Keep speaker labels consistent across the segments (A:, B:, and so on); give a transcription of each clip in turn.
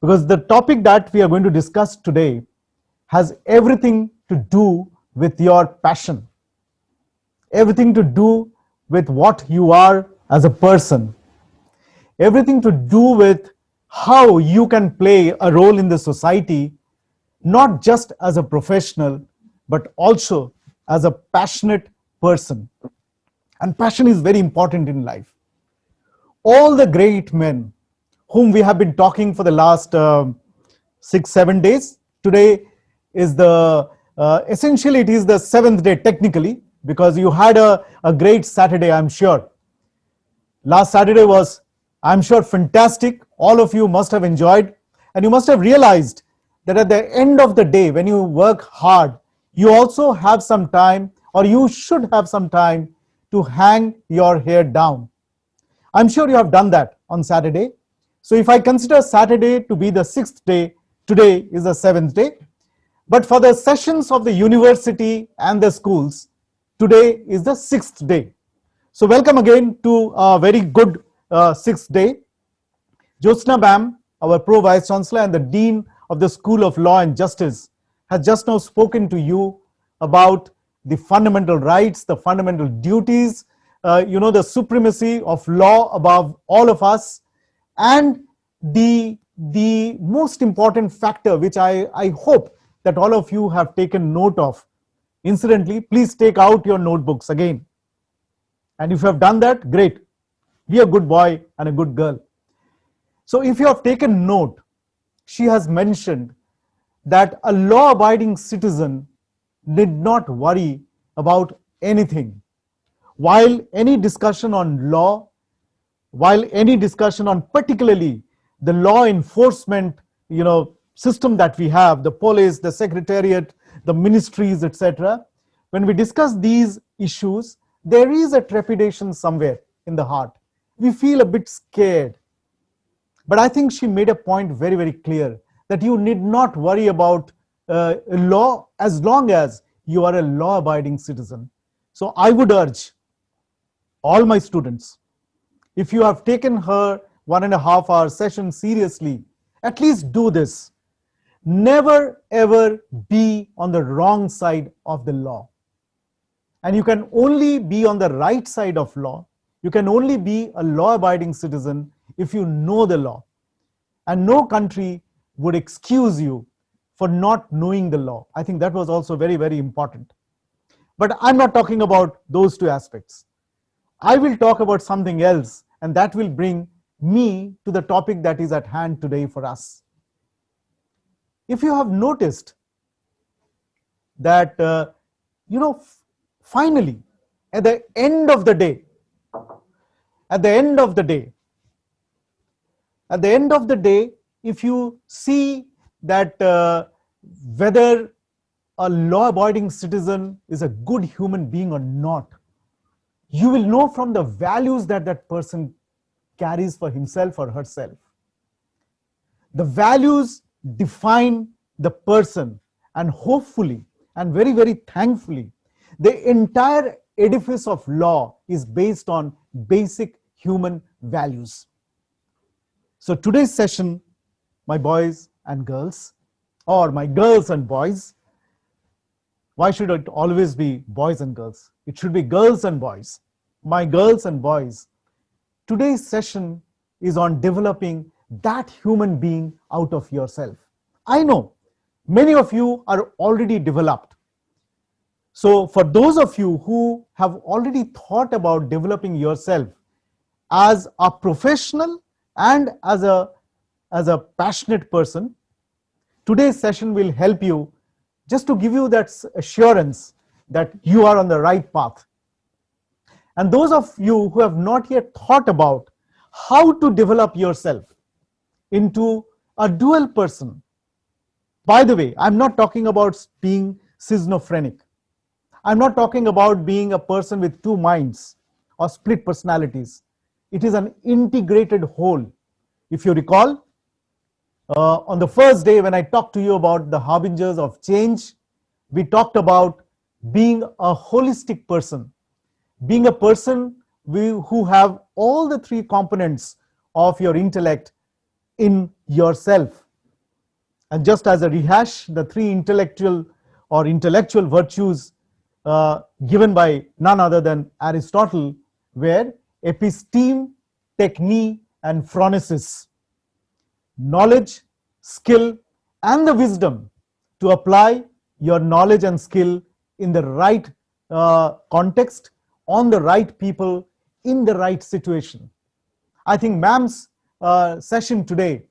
A: because the topic that we are going to discuss today has everything to do with your passion, everything to do with what you are as a person, everything to do with how you can play a role in the society, not just as a professional, but also as a passionate person. And passion is very important in life. All the great men whom we have been talking for the last 6-7 days, today is the essentially it is the seventh day technically, because you had a great Saturday, I'm sure. Last Saturday was, I'm sure, fantastic. All of you must have enjoyed, and you must have realized that at the end of the day, when you work hard, you also have some time, or you should have some time, to hang your hair down. I'm sure you have done that on Saturday. So if I consider Saturday to be the sixth day, today is the seventh day. But for the sessions of the university and the schools, today is the sixth day. So welcome again to a very good sixth day. Jyotsna Ma'am, our Pro Vice Chancellor and the Dean of the School of Law and Justice, has just now spoken to you about the fundamental rights, the fundamental duties, the supremacy of law above all of us, and the most important factor, which I hope that all of you have taken note of. Incidentally, please take out your notebooks again. And if you have done that, great. Be a good boy and a good girl. So if you have taken note, she has mentioned that a law-abiding citizen need not worry about anything. While any discussion on law, while any discussion on particularly the law enforcement, system that we have, the police, the secretariat, the ministries, etc., when we discuss these issues, there is a trepidation somewhere in the heart. We feel a bit scared. But I think she made a point very, very clear that you need not worry about law as long as you are a law-abiding citizen. So I would urge all my students, if you have taken her 1.5-hour session seriously, at least do this. Never ever be on the wrong side of the law. And you can only be on the right side of law. You can only be a law-abiding citizen if you know the law. And no country would excuse you for not knowing the law. I think that was also very, very important. But I'm not talking about those two aspects. I will talk about something else, and that will bring me to the topic that is at hand today for us. If you have noticed that, finally, at the end of the day, if you see that whether a law-abiding citizen is a good human being or not, you will know from the values that that person carries for himself or herself. The values define the person, and hopefully, and very, very thankfully, the entire edifice of law is based on basic human values. So today's session, my boys and girls, or my girls and boys, why should it always be boys and girls? It should be girls and boys. My girls and boys, today's session is on developing that human being out of yourself. I know many of you are already developed. So for those of you who have already thought about developing yourself as a professional and as a passionate person, today's session will help you just to give you that assurance that you are on the right path. And those of you who have not yet thought about how to develop yourself into a dual person. By the way, I'm not talking about being schizophrenic. I'm not talking about being a person with two minds or split personalities. It is an integrated whole. If you recall, on the first day when I talked to you about the harbingers of change, we talked about being a holistic person, being a person who have all the three components of your intellect in yourself. And just as a rehash, the three intellectual virtues given by none other than Aristotle were episteme, techne, and phronesis. Knowledge, skill, and the wisdom to apply your knowledge and skill in the right context, on the right people, in the right situation. I think ma'am's session today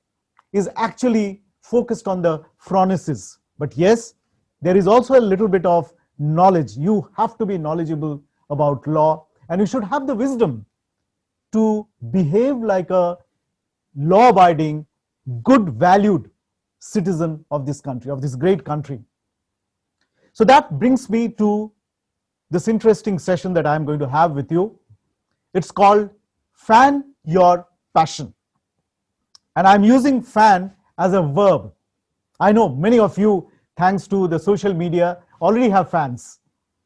A: is actually focused on the phronesis. But yes, there is also a little bit of knowledge. You have to be knowledgeable about law, and you should have the wisdom to behave like a law-abiding, good, valued citizen of this country, of this great country. So that brings me to this interesting session that I'm going to have with you. It's called Fan Your Passion. And I'm using fan as a verb. I know many of you, thanks to the social media, already have fans.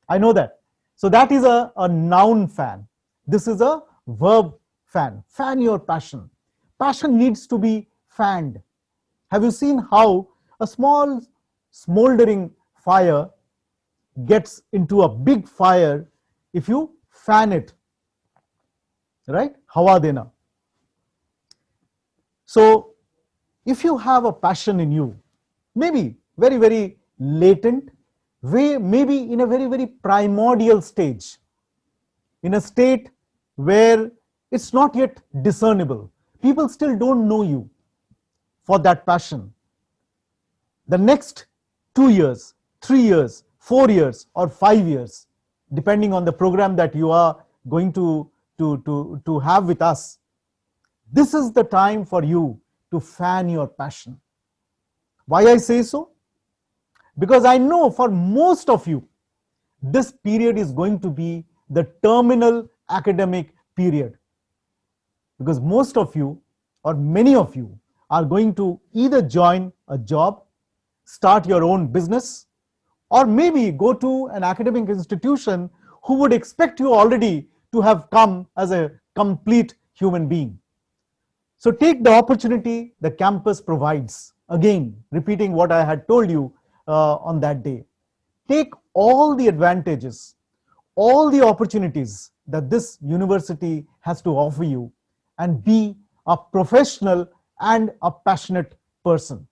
A: I know that. So that is a noun fan. This is a verb fan. Fan your passion. Passion needs to be fanned. Have you seen how a small smoldering fire gets into a big fire if you fan it, right? Hawa dena. So if you have a passion in you, maybe very, very latent, maybe in a very, very primordial stage, in a state where it's not yet discernible, people still don't know you for that passion. The next 2 years, 3 years, 4 years, or 5 years, depending on the program that you are going to have with us, this is the time for you to fan your passion. Why I say so? Because I know for most of you, this period is going to be the terminal academic period. Because most of you, or many of you, are going to either join a job, start your own business, or maybe go to an academic institution who would expect you already to have come as a complete human being. So take the opportunity the campus provides. Again, repeating what I had told you on that day. Take all the advantages, all the opportunities that this university has to offer you, and be a professional and a passionate person.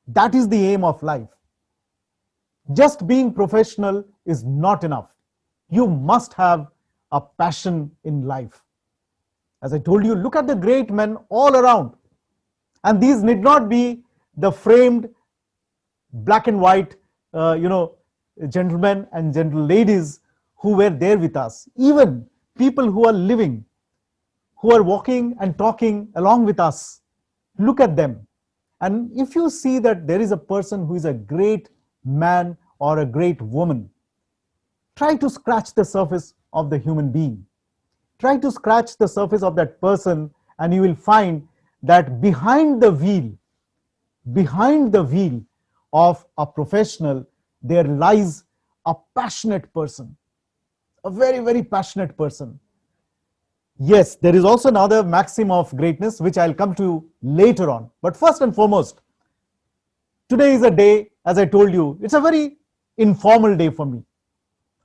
A: That is the aim of life. Just being professional is not enough. You must have a passion in life. As I told you, look at the great men all around. And these need not be the framed black and white, gentlemen and gentle ladies who were there with us. Even people who are living, who are walking and talking along with us, look at them. And if you see that there is a person who is a great man or a great woman, try to scratch the surface of the human being. Try to scratch the surface of that person, and you will find that behind the wheel of a professional, there lies a passionate person, a very, very passionate person. Yes, there is also another maxim of greatness, which I'll come to later on. But first and foremost, today is a day, as I told you, it's a very informal day for me.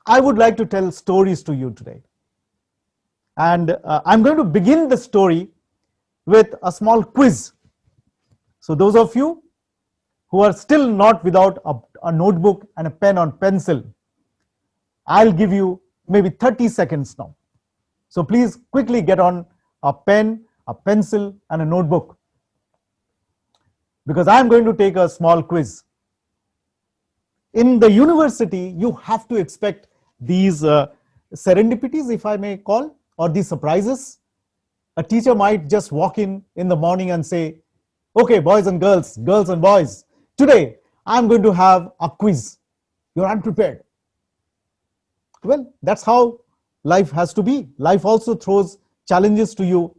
A: I would like to tell stories to you today. And I'm going to begin the story with a small quiz. So those of you who are still not without a notebook and a pen or pencil, I'll give you maybe 30 seconds now. So please quickly get on a pen, a pencil, and a notebook, because I'm going to take a small quiz. In the university, you have to expect these serendipities, if I may call, or these surprises. A teacher might just walk in the morning and say, okay, boys and girls and boys, today I'm going to have a quiz. You're unprepared. Well, that's how life has to be. Life also throws challenges to you,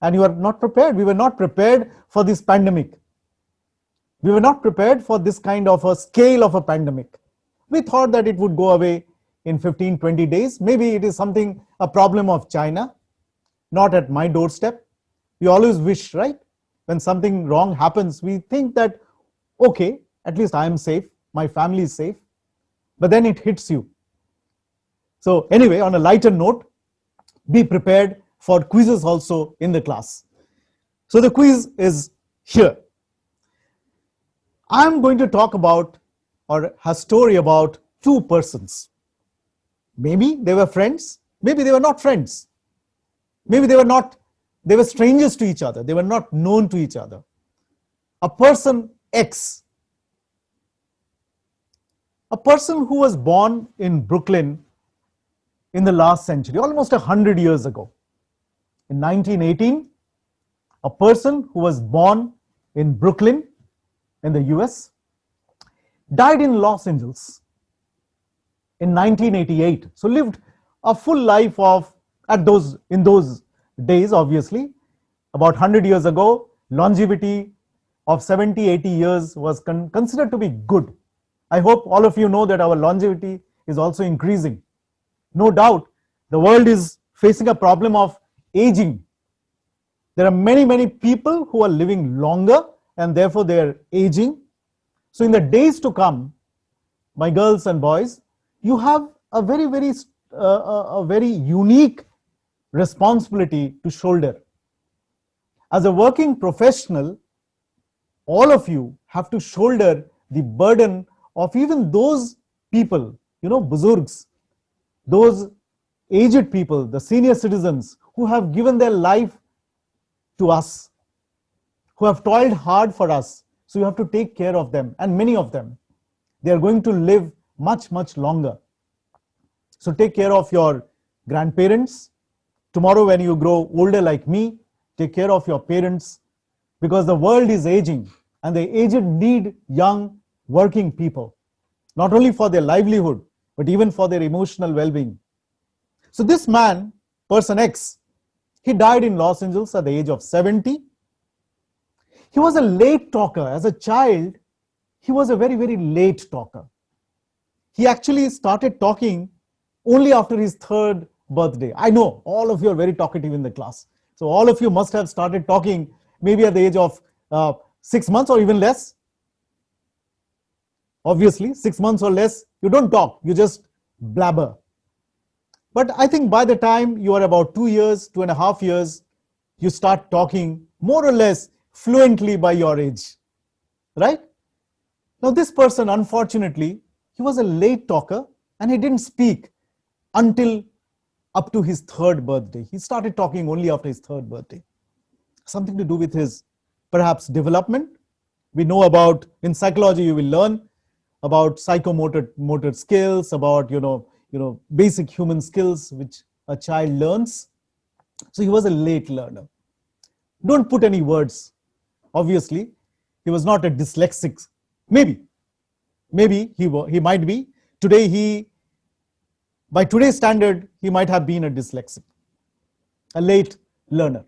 A: and you are not prepared. We were not prepared for this pandemic. We were not prepared for this kind of a scale of a pandemic. We thought that it would go away in 15, 20 days. Maybe it is a problem of China, not at my doorstep. We always wish, right? When something wrong happens, we think that, okay, at least I am safe, my family is safe, but then it hits you. So anyway, on a lighter note, be prepared for quizzes also in the class. So the quiz is here. I'm going to talk about or a story about two persons. Maybe they were friends, maybe they were not friends. Maybe they were strangers to each other, they were not known to each other. A person X, a person who was born in Brooklyn in the last century, almost 100 years ago. In 1918, a person who was born in Brooklyn in the US died in Los Angeles in 1988. So lived a full life of, in those days, obviously, about 100 years ago, longevity of 70, 80 years was considered to be good. I hope all of you know that our longevity is also increasing. No doubt, the world is facing a problem of aging. There are many, many people who are living longer and therefore they are aging. So in the days to come, my girls and boys, you have a very unique responsibility to shoulder. As a working professional, all of you have to shoulder the burden of even those people, buzurgs, those aged people, the senior citizens who have given their life to us, who have toiled hard for us. So you have to take care of them, and many of them, they are going to live much, much longer. So take care of your grandparents. Tomorrow when you grow older like me, take care of your parents, because the world is aging and the aged need young working people, not only for their livelihood, but even for their emotional well-being. So this man, person X, he died in Los Angeles at the age of 70. He was a late talker. As a child, he was a very late talker. He actually started talking only after his 3rd birthday. I know all of you are very talkative in the class. So all of you must have started talking maybe at the age of 6 months or even less. Obviously, 6 months or less, you don't talk, you just blabber. But I think by the time you are about 2 years, 2.5 years, you start talking more or less fluently by your age, right? Now this person, unfortunately, he was a late talker and he didn't speak until up to his 3rd birthday. He started talking only after his 3rd birthday. Something to do with his perhaps development. We know about, in psychology you will learn about psychomotor skills, about basic human skills which a child learns. So he was a late learner. Don't put any words. Obviously, he was not a dyslexic. Maybe he might be. Today by today's standard, he might have been a dyslexic, a late learner.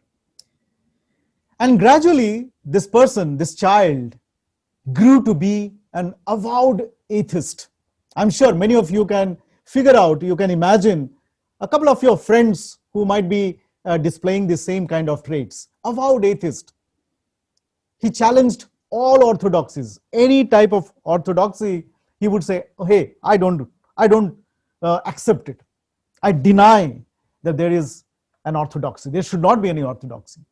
A: And gradually, this person, this child, grew to be an avowed atheist. I'm sure many of you can figure out, you can imagine a couple of your friends who might be displaying the same kind of traits. Avowed atheist. He challenged all orthodoxies. Any type of orthodoxy, he would say, oh, hey, I don't accept it. I deny that there is an orthodoxy. There should not be any orthodoxy.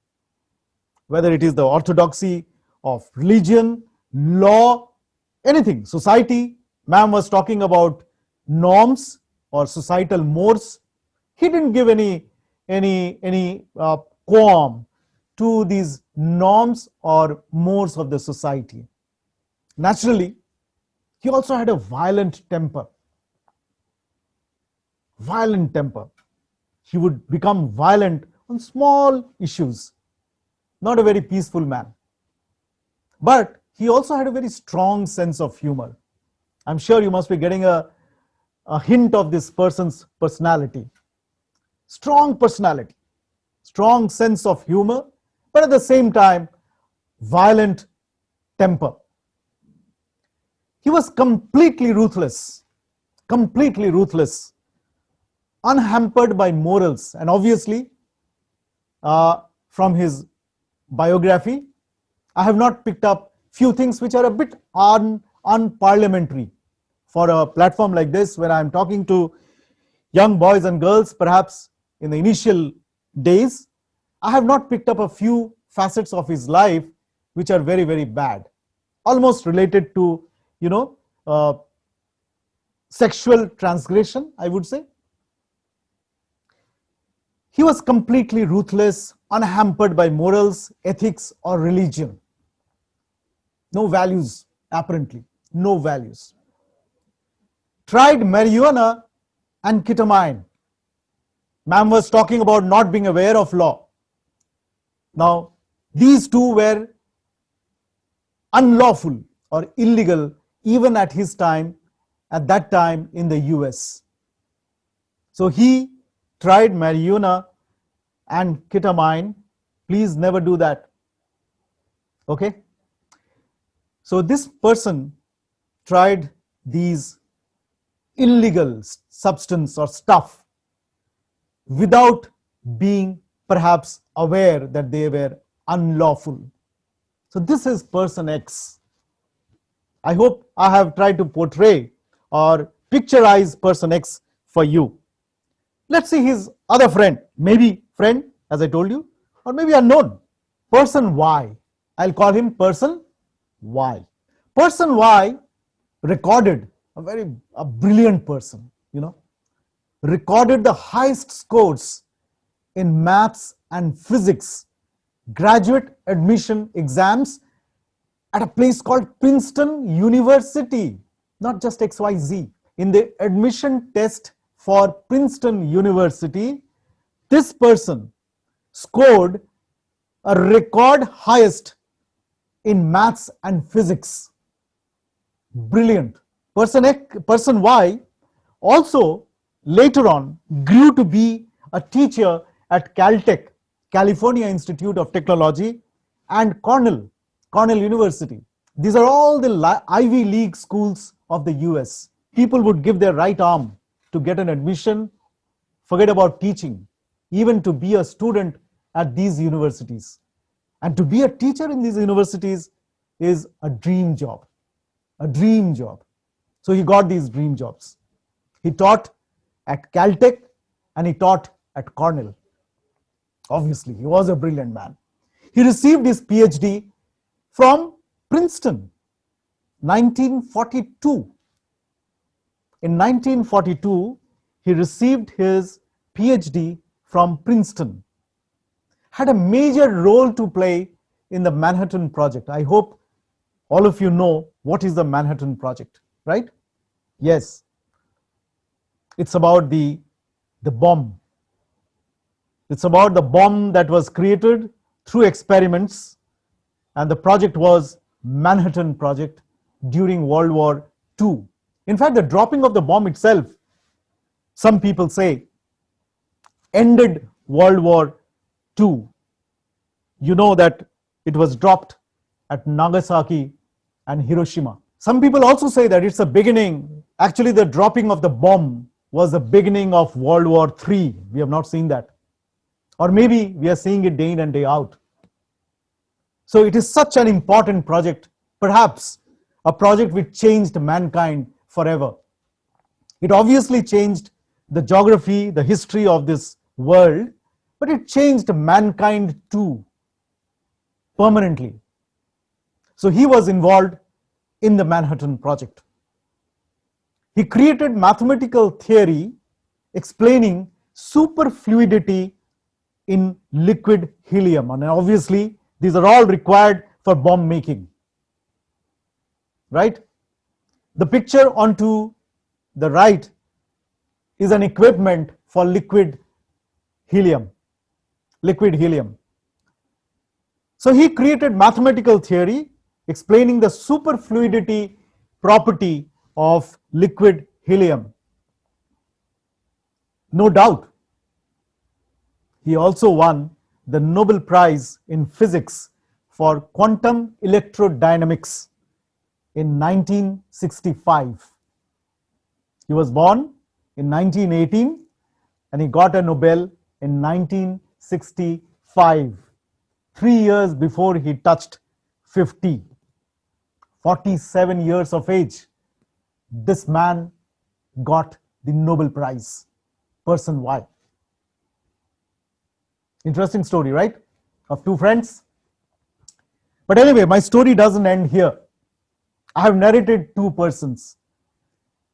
A: Whether it is the orthodoxy of religion, law, anything, society. Ma'am was talking about norms or societal mores. He didn't give any qualm to these norms or mores of the society. Naturally, he also had a violent temper. Violent temper. He would become violent on small issues. Not a very peaceful man. But he also had a very strong sense of humor. I'm sure you must be getting a hint of this person's personality. Strong personality, strong sense of humor, but at the same time, violent temper. He was completely ruthless, unhampered by morals. And obviously, from his biography, I have not picked up few things which are a bit unparliamentary for a platform like this, when I'm talking to young boys and girls, perhaps in the initial days. I have not picked up a few facets of his life which are very, very bad, almost related to, sexual transgression, I would say. He was completely ruthless, unhampered by morals, ethics, or religion. No values, apparently, no values. Tried marijuana and ketamine. Ma'am was talking about not being aware of law. Now, these two were unlawful or illegal even at his time, at that time in the US. So he tried marijuana and ketamine. Please never do that. Okay? So this person tried these illegal substance or stuff without being perhaps aware that they were unlawful. So this is person X. I hope I have tried to portray or picturize person X for you. Let's see his other friend, maybe friend, as I told you, or maybe unknown. Person Y. I'll call him person Y. Person Y recorded a brilliant person, recorded the highest scores in maths and physics graduate admission exams at a place called Princeton University, not just XYZ. In the admission test for Princeton University, this person scored a record highest in maths and physics. Brilliant. Person Y also later on grew to be a teacher at Caltech, California Institute of Technology, and Cornell University. These are all the Ivy League schools of the US. People would give their right arm to get an admission, forget about teaching, even to be a student at these universities. And to be a teacher in these universities is a dream job, a dream job. So he got these dream jobs. He taught at Caltech and he taught at Cornell. Obviously, he was a brilliant man. He received his PhD from Princeton, 1942. In 1942, he received his PhD from Princeton. Had a major role to play in the Manhattan Project. I hope all of you know what is the Manhattan Project, right? Yes. It's about the bomb. It's about the bomb that was created through experiments, and the project was Manhattan Project during World War II. In fact, the dropping of the bomb itself, some people say, ended World War II. You know that it was dropped at Nagasaki and Hiroshima. Some people also say that it's a beginning. Actually, the dropping of the bomb was the beginning of World War III. We have not seen that. Or maybe we are seeing it day in and day out. So it is such an important project, perhaps a project which changed mankind forever. It obviously changed the geography, the history of this world, but it changed mankind too, permanently. So he was involved in the Manhattan Project. He created mathematical theory explaining superfluidity in liquid helium, and obviously these are all required for bomb making, right? The picture onto the right is an equipment for liquid helium. So he created mathematical theory explaining the superfluidity property of liquid helium. No doubt, he also won the Nobel Prize in Physics for quantum electrodynamics in 1965. He was born in 1918 and he got a Nobel in 1965, 3 years before he touched 50. 47 years of age, this man got the Nobel Prize. Person Y. Interesting story, right? Of two friends. But anyway, my story doesn't end here. I have narrated two persons.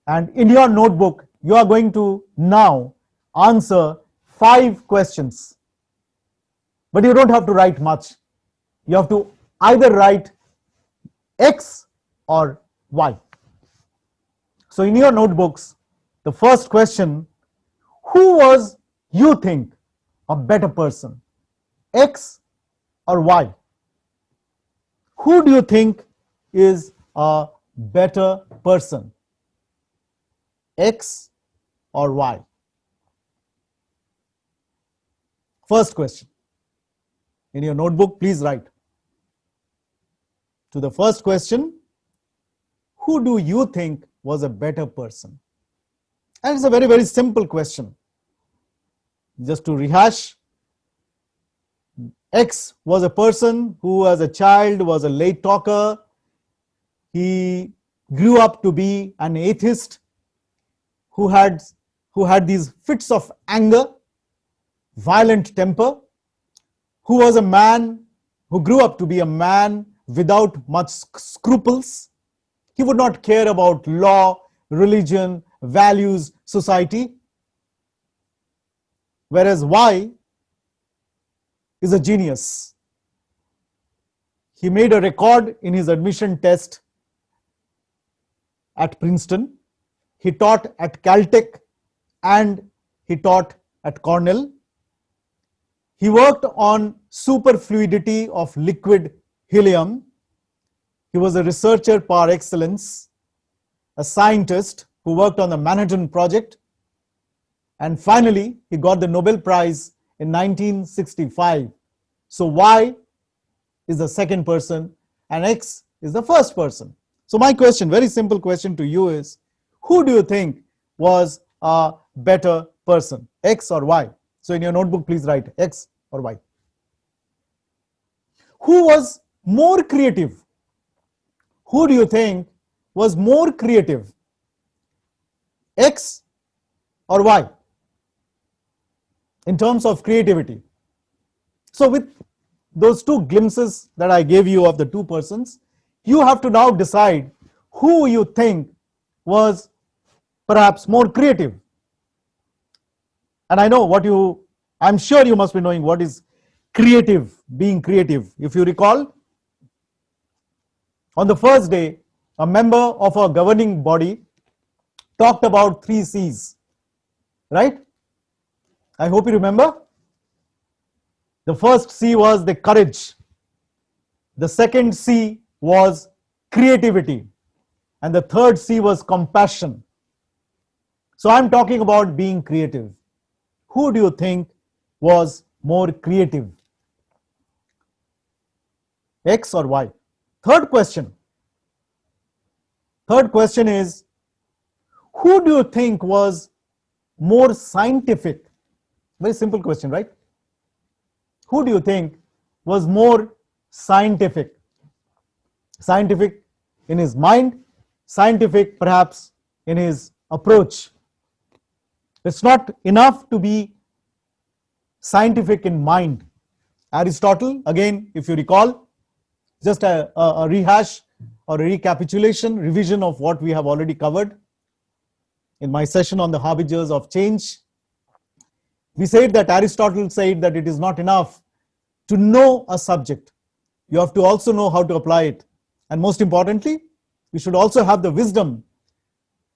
A: And in your notebook, you are going to now answer 5 questions. But you don't have to write much. You have to either write X or Y. So in your notebooks, the first question, who was you think a better person, X or Y? Who do you think is a better person, X or Y? First question. In your notebook, please write. To the first question, who do you think was a better person? And it's a very, very simple question. Just to rehash, X was a person who as a child was a late talker. He grew up to be an atheist who had these fits of anger, violent temper, who was a man who grew up to be a man without much scruples. He would not care about law, religion, values, society. Whereas Y is a genius. He made a record in his admission test at Princeton. He taught at Caltech and he taught at Cornell. He worked on superfluidity of liquid helium. He was a researcher par excellence, a scientist who worked on the Manhattan Project. And finally, he got the Nobel Prize in 1965. So Y is the second person and X is the first person. So my question, very simple question to you is, who do you think was a better person, X or Y? So in your notebook, please write X or Y. Who was more creative? Who do you think was more creative, X or Y, in terms of creativity? So with those two glimpses that I gave you of the two persons, you have to now decide who you think was perhaps more creative. And I know I'm sure you must be knowing what is creative, being creative. If you recall, on the first day, a member of our governing body talked about 3 C's, right? I hope you remember. The first C was the courage. The second C was creativity. And the third C was compassion. So I'm talking about being creative. Who do you think was more creative, X or Y? Third question. Third question is, who do you think was more scientific? Very simple question, right? Who do you think was more scientific? Scientific in his mind, scientific perhaps in his approach. It's not enough to be scientific in mind. Aristotle, again, if you recall, just a rehash or a recapitulation, revision of what we have already covered in my session on the harbingers of change. We said that Aristotle said that it is not enough to know a subject. You have to also know how to apply it. And most importantly, you should also have the wisdom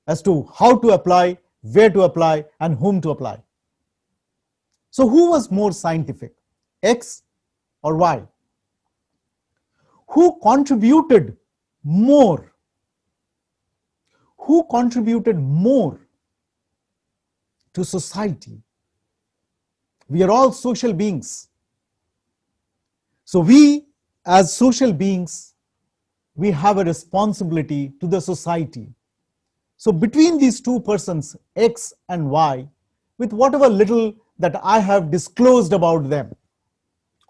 A: as to how to apply, where to apply, and whom to apply. So who was more scientific, X or Y? Who contributed more? Who contributed more to society? We are all social beings. So we, as social beings, we have a responsibility to the society. So between these two persons, X and Y, with whatever little that I have disclosed about them,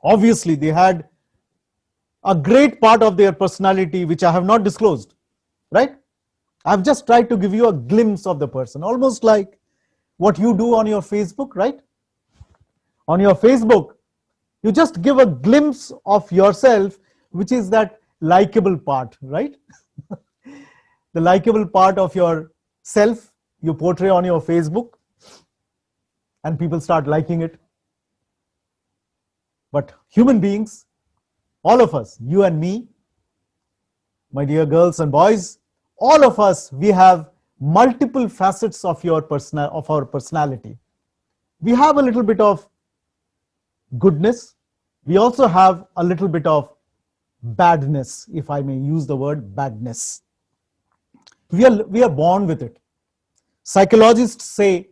A: obviously they had a great part of their personality which I have not disclosed, right? I've just tried to give you a glimpse of the person, almost like what you do on your Facebook, right? On your Facebook, you just give a glimpse of yourself, which is that likable part, right? The likable part of your self you portray on your Facebook, and people start liking it. But human beings, all of us, you and me, my dear girls and boys, all of us, we have multiple facets of our personality. We have a little bit of goodness. We also have a little bit of badness, if I may use the word badness. We are born with it. Psychologists say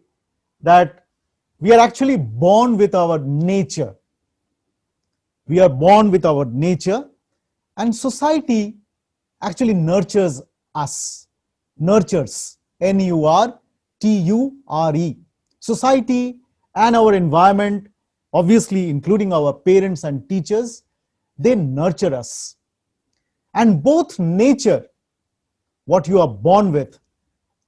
A: that we are actually born with our nature. We are born with our nature, and society actually nurtures us. Nurtures, N-U-R-T-U-R-E. Society and our environment, obviously including our parents and teachers, they nurture us. And both nature, what you are born with,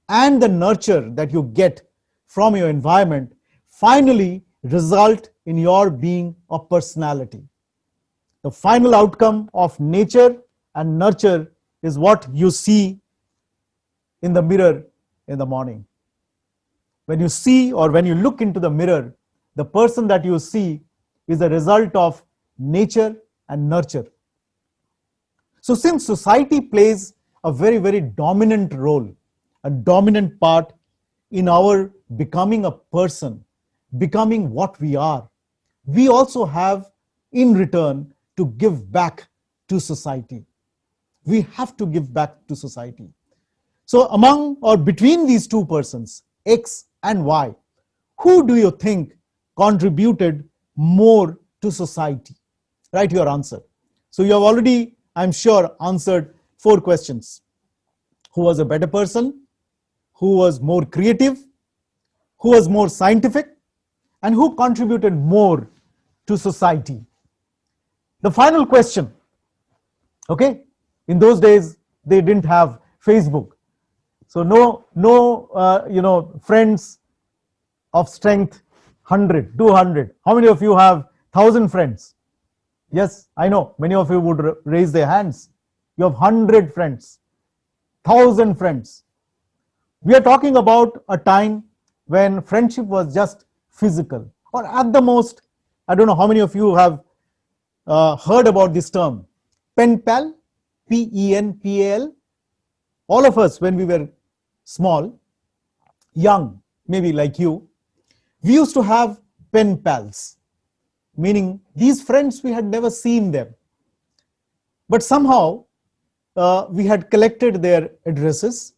A: and the nurture that you get from your environment finally result in your being a personality. The final outcome of nature and nurture is what you see in the mirror in the morning. When you see or when you look into the mirror, the person that you see is a result of nature and nurture. So since society plays a very, very dominant role, a dominant part in our becoming a person, becoming what we are, we also have in return to give back to society. We have to give back to society. So among or between these two persons, X and Y, who do you think contributed more to society? Write your answer. So you have already, I'm sure, answered 4 questions. Who was a better person? Who was more creative? Who was more scientific? And who contributed more to society? The final question, okay? In those days, they didn't have Facebook. So no, friends of strength 100, 200. How many of you have 1,000 friends? Yes, I know. Many of you would raise their hands. You have 100 friends, 1,000 friends. We are talking about a time when friendship was just physical, or at the most, I don't know how many of you have heard about this term, pen pal, P-E-N-P-A-L. All of us, when we were small, young, maybe like you, we used to have pen pals, meaning these friends, we had never seen them. But somehow, we had collected their addresses.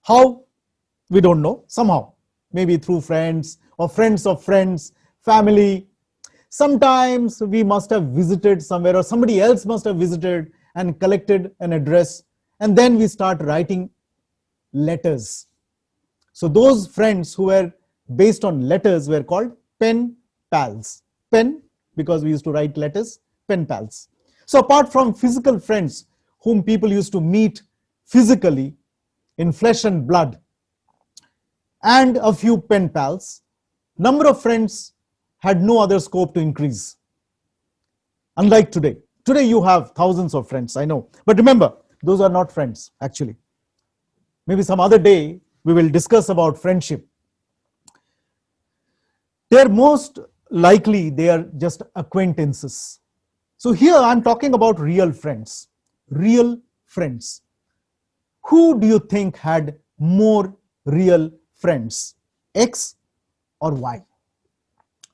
A: How? We don't know. Somehow, maybe through friends or friends of friends, family. Sometimes we must have visited somewhere, or somebody else must have visited and collected an address, and then we start writing letters. So those friends who were based on letters were called pen pals. Pen, because we used to write letters, pen pals. So apart from physical friends whom people used to meet physically in flesh and blood, and a few pen pals, number of friends had no other scope to increase. Unlike today. Today you have thousands of friends, I know. But remember, those are not friends, actually. Maybe some other day we will discuss about friendship. They're most likely, they are just acquaintances. So here I'm talking about real friends. Real friends. Who do you think had more real friends? X or Y?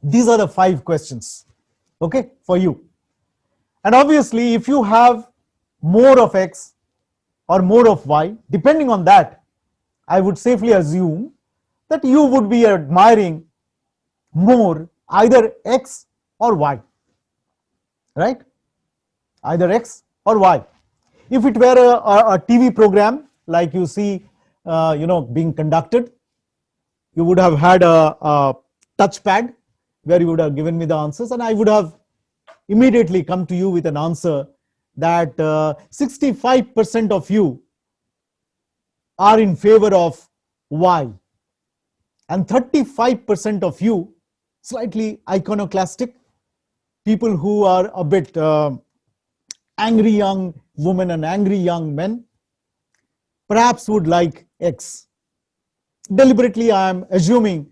A: These are the 5 questions, okay, for you. And obviously, if you have more of X or more of Y, depending on that, I would safely assume that you would be admiring more either X or Y, right? Either X or Y. If it were a TV program like you see, being conducted, you would have had a touchpad where you would have given me the answers, and I would have immediately come to you with an answer that 65% of you are in favor of Y, and 35% of you, slightly iconoclastic, people who are a bit angry young women and angry young men, perhaps would like X. Deliberately, I am assuming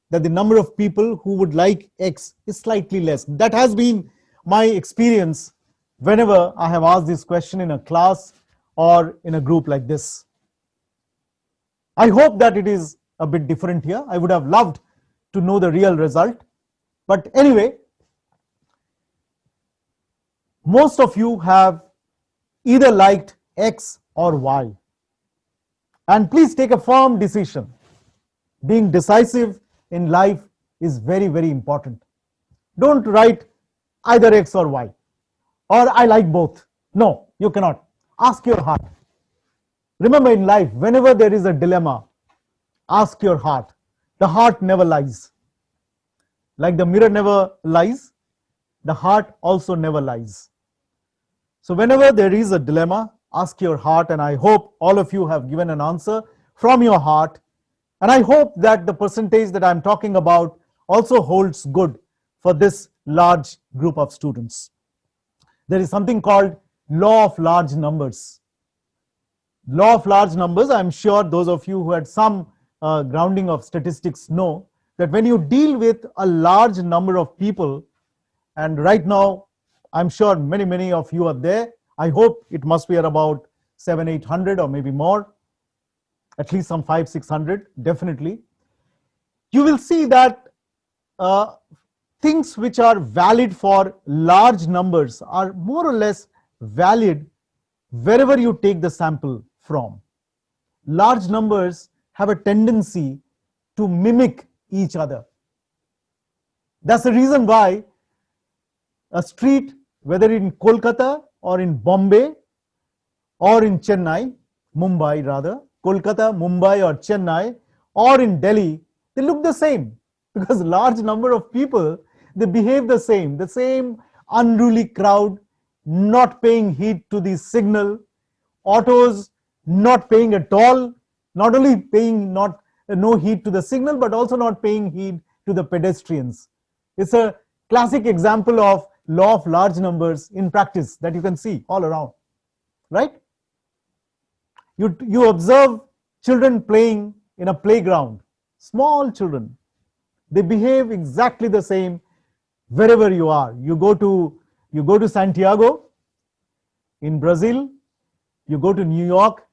A: that the number of people who would like X is slightly less. That has been my experience whenever I have asked this question in a class or in a group like this. I hope that it is a bit different here. I would have loved to know the real result. But anyway, most of you have either liked X or Y. And please take a firm decision. Being decisive in life is very, very important. Don't write either X or Y, or I like both. No, you cannot. Ask your heart. Remember, in life, whenever there is a dilemma, ask your heart. The heart never lies. Like the mirror never lies, the heart also never lies. So whenever there is a dilemma, ask your heart, and I hope all of you have given an answer from your heart. And I hope that the percentage that I'm talking about also holds good for this large group of students. There is something called law of large numbers. Law of large numbers, I'm sure those of you who had some grounding of statistics know that when you deal with a large number of people, and right now I'm sure many of you are there. I hope it must be at about 700-800 or maybe more, at least some 500-600, definitely. You will see that things which are valid for large numbers are more or less valid wherever you take the sample from. Large numbers have a tendency to mimic each other. That's the reason why a street, whether in Kolkata or in Bombay or in Chennai, Mumbai rather, Kolkata, Mumbai or Chennai or in Delhi, they look the same because large number of people, they behave the same unruly crowd, not paying heed to the signal, autos not paying at all, not only paying no heed to the signal, but also not paying heed to the pedestrians. It's a classic example of law of large numbers in practice that you can see all around, right? You observe children playing in a playground, small children. They behave exactly the same wherever you are. You go to Santiago in Brazil, you go to New York,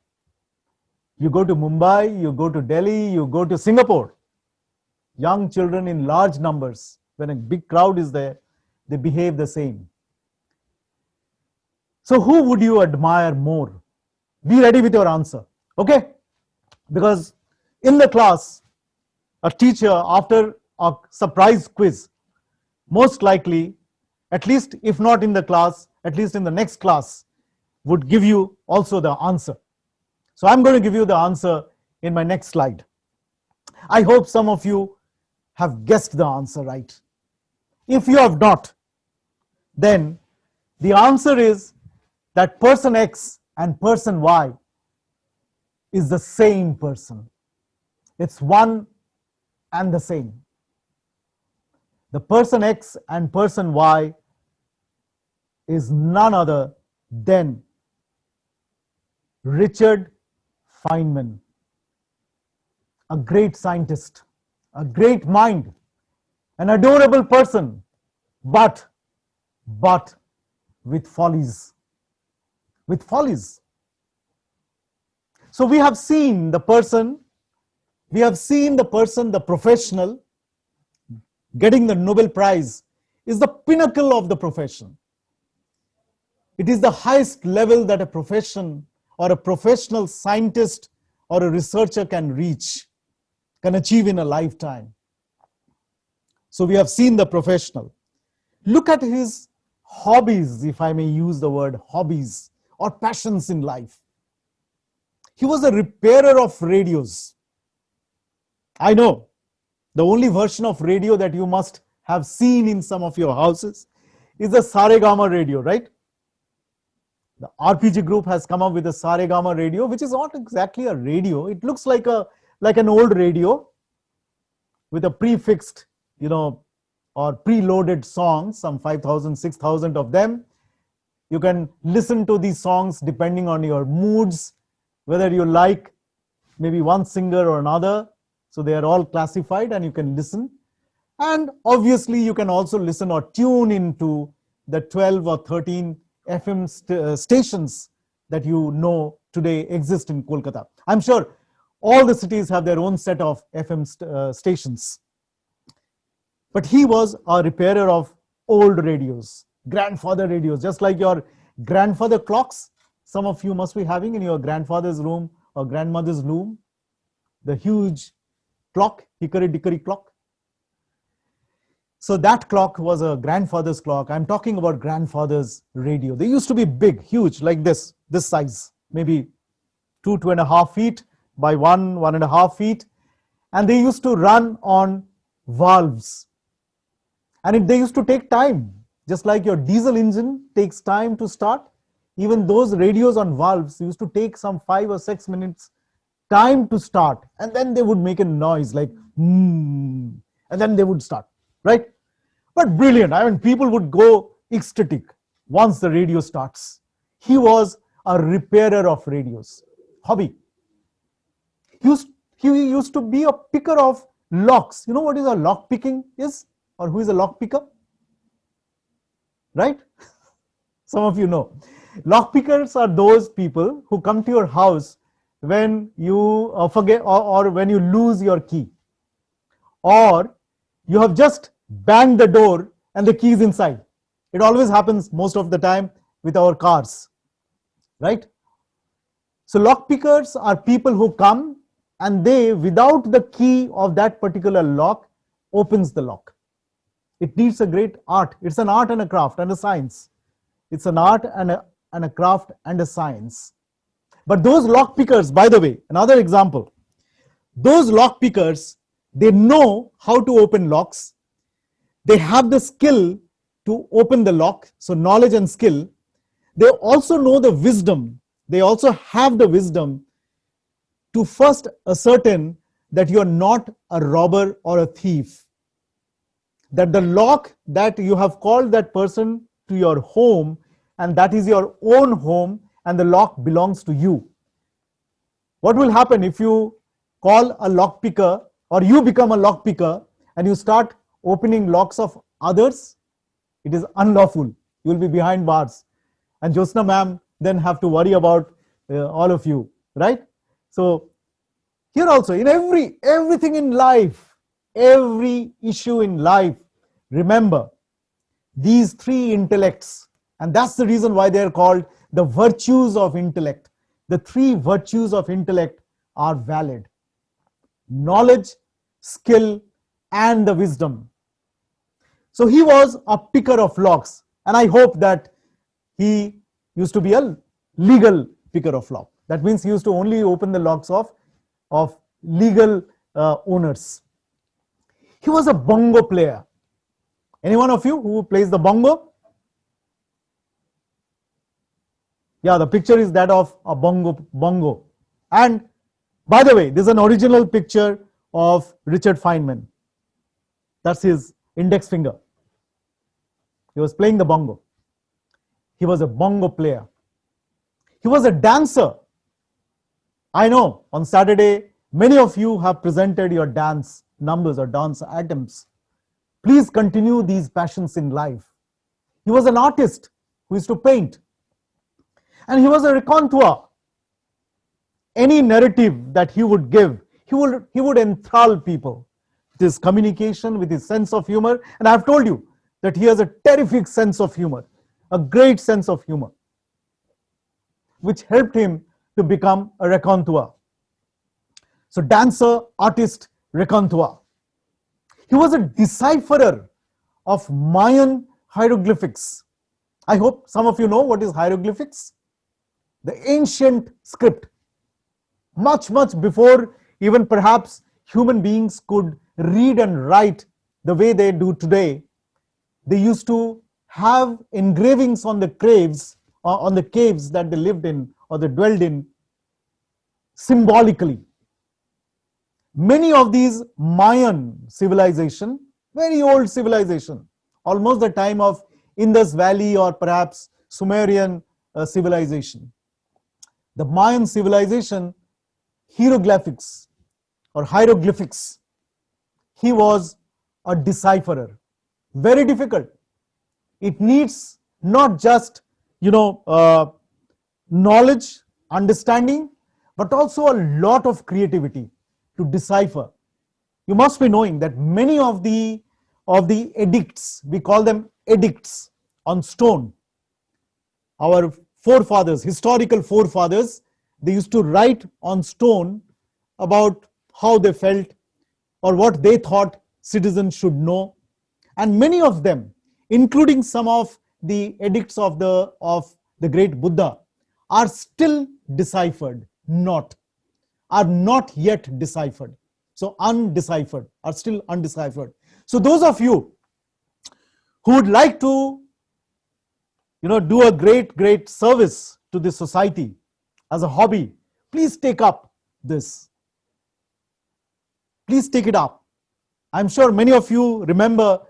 A: you go to Mumbai, you go to Delhi, you go to Singapore. Young children in large numbers, when a big crowd is there, they behave the same. So who would you admire more? Be ready with your answer, okay? Because in the class, a teacher, after a surprise quiz, most likely, at least if not in the class, at least in the next class, would give you also the answer. So I'm going to give you the answer in my next slide. I hope some of you have guessed the answer right. If you have not, then the answer is that person X and person Y is the same person. It's one and the same. The person X and person Y is none other than Richard Feynman, a great scientist, a great mind, an adorable person, but with follies. With follies. So we have seen the person, the professional, getting the Nobel Prize is the pinnacle of the profession. It is the highest level that a profession or a professional scientist or a researcher can reach, can achieve in a lifetime. So we have seen the professional. Look at his hobbies, if I may use the word hobbies or passions in life. He was a repairer of radios. I know the only version of radio that you must have seen in some of your houses is the Saregama radio, right? The RPG group has come up with a Saregama radio, which is not exactly a radio. It looks like an old radio with a prefixed, or preloaded songs, some 5,000, 6,000 of them. You can listen to these songs depending on your moods, whether you like maybe one singer or another. So they are all classified and you can listen. And obviously you can also listen or tune into the 12 or 13 FM stations that today exist in Kolkata. I'm sure all the cities have their own set of FM stations. But he was a repairer of old radios, grandfather radios, just like your grandfather clocks. Some of you must be having in your grandfather's room or grandmother's room, the huge clock, hickory dickory clock. So that clock was a grandfather's clock. I'm talking about grandfather's radio. They used to be big, huge, like this size, maybe 2.5 feet by 1.5 feet. And they used to run on valves. And they used to take time, just like your diesel engine takes time to start. Even those radios on valves used to take some 5 or 6 minutes time to start. And then they would make a noise like, and then they would start, right? But brilliant. I mean, people would go ecstatic once the radio starts. He was a repairer of radios, hobby. He used to be a picker of locks. You know what is a lock picking is? Or who is a lock picker? Right? Some of you know. Lock pickers are those people who come to your house when you forget or when you lose your key. Or you have just banged the door and the key is inside. It always happens most of the time with our cars. Right? So lock pickers are people who come and they, without the key of that particular lock, opens the lock. It needs a great art. It's an art and a craft and a science. It's an art and a craft and a science. But those lock pickers, by the way, another example, those lock pickers, they know how to open locks. They have the skill to open the lock, so knowledge and skill. They also know the wisdom. They also have the wisdom to first ascertain that you are not a robber or a thief. That the lock that you have called that person to your home, and that is your own home, and the lock belongs to you. What will happen if you call a lock picker, or you become a lock picker and you start opening locks of others? It is unlawful. You will be behind bars. And Jyotsna ma'am then have to worry about all of you, right? So here also, in everything in life, every issue in life, remember these three intellects, and that's the reason why they are called the virtues of intellect. The three virtues of intellect are valid: knowledge, skill, and the wisdom. So he was a picker of locks, and I hope that he used to be a legal picker of lock. That means he used to only open the locks of legal owners. He was a bongo player. Any one of you who plays the bongo? Yeah, the picture is that of a bongo. And by the way, this is an original picture of Richard Feynman. That's his index finger. He was playing the bongo. He was a bongo player. He was a dancer. I know on Saturday, many of you have presented your dance numbers or dance items. Please continue these passions in life. He was an artist who used to paint. And he was a raconteur. Any narrative that he would give, he would enthrall people with his communication, with his sense of humor. And I have told you that he has a terrific sense of humor, a great sense of humor, which helped him to become a raconteur. So dancer, artist, raconteur. He was a decipherer of Mayan hieroglyphics. I hope some of you know what is hieroglyphics. The ancient script. Much before even perhaps human beings could read and write the way they do today, they used to have engravings on the caves on the caves that they lived in or they dwelled in symbolically. Many of these Mayan civilization, very old civilization, almost the time of Indus Valley or perhaps Sumerian civilization. The Mayan civilization, hieroglyphics or hieroglyphics, he was a decipherer. Very difficult. It needs not just, knowledge, understanding, but also a lot of creativity to decipher. You must be knowing that many of the edicts, we call them edicts on stone. Our forefathers, historical forefathers, they used to write on stone about how they felt or what they thought citizens should know. And many of them, including some of the edicts of the great Buddha, are still deciphered, are not yet deciphered. So undeciphered, are still undeciphered. So those of you who would like to do a great service to the society as a hobby, please take up this. Please take it up. I'm sure many of you remember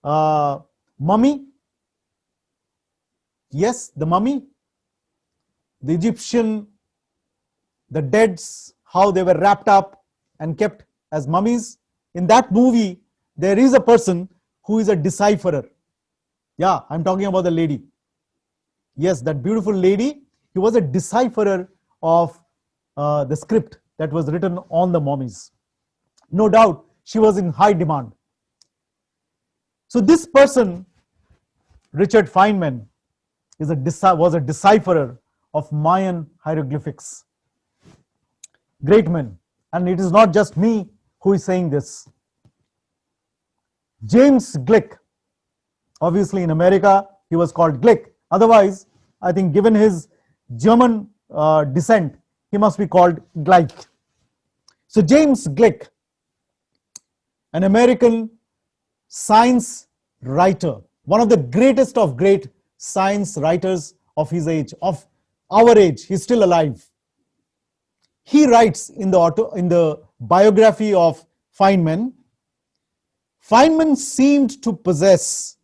A: mummy. Yes, the mummy, the Egyptian, the deads, how they were wrapped up and kept as mummies. In that movie, there is a person who is a decipherer. Yeah, I'm talking about the lady. Yes, that beautiful lady, he was a decipherer of the script that was written on the mummies. No doubt, she was in high demand. So this person, Richard Feynman, was a decipherer of Mayan hieroglyphics. Great man. And it is not just me who is saying this. James Gleick, obviously in America, he was called Gleick. Otherwise, I think given his German descent, he must be called Gleick. So James Gleick, an American science writer, one of the greatest of great science writers of his age, of our age, he's still alive. He writes in the biography of Feynman, Feynman seemed to possess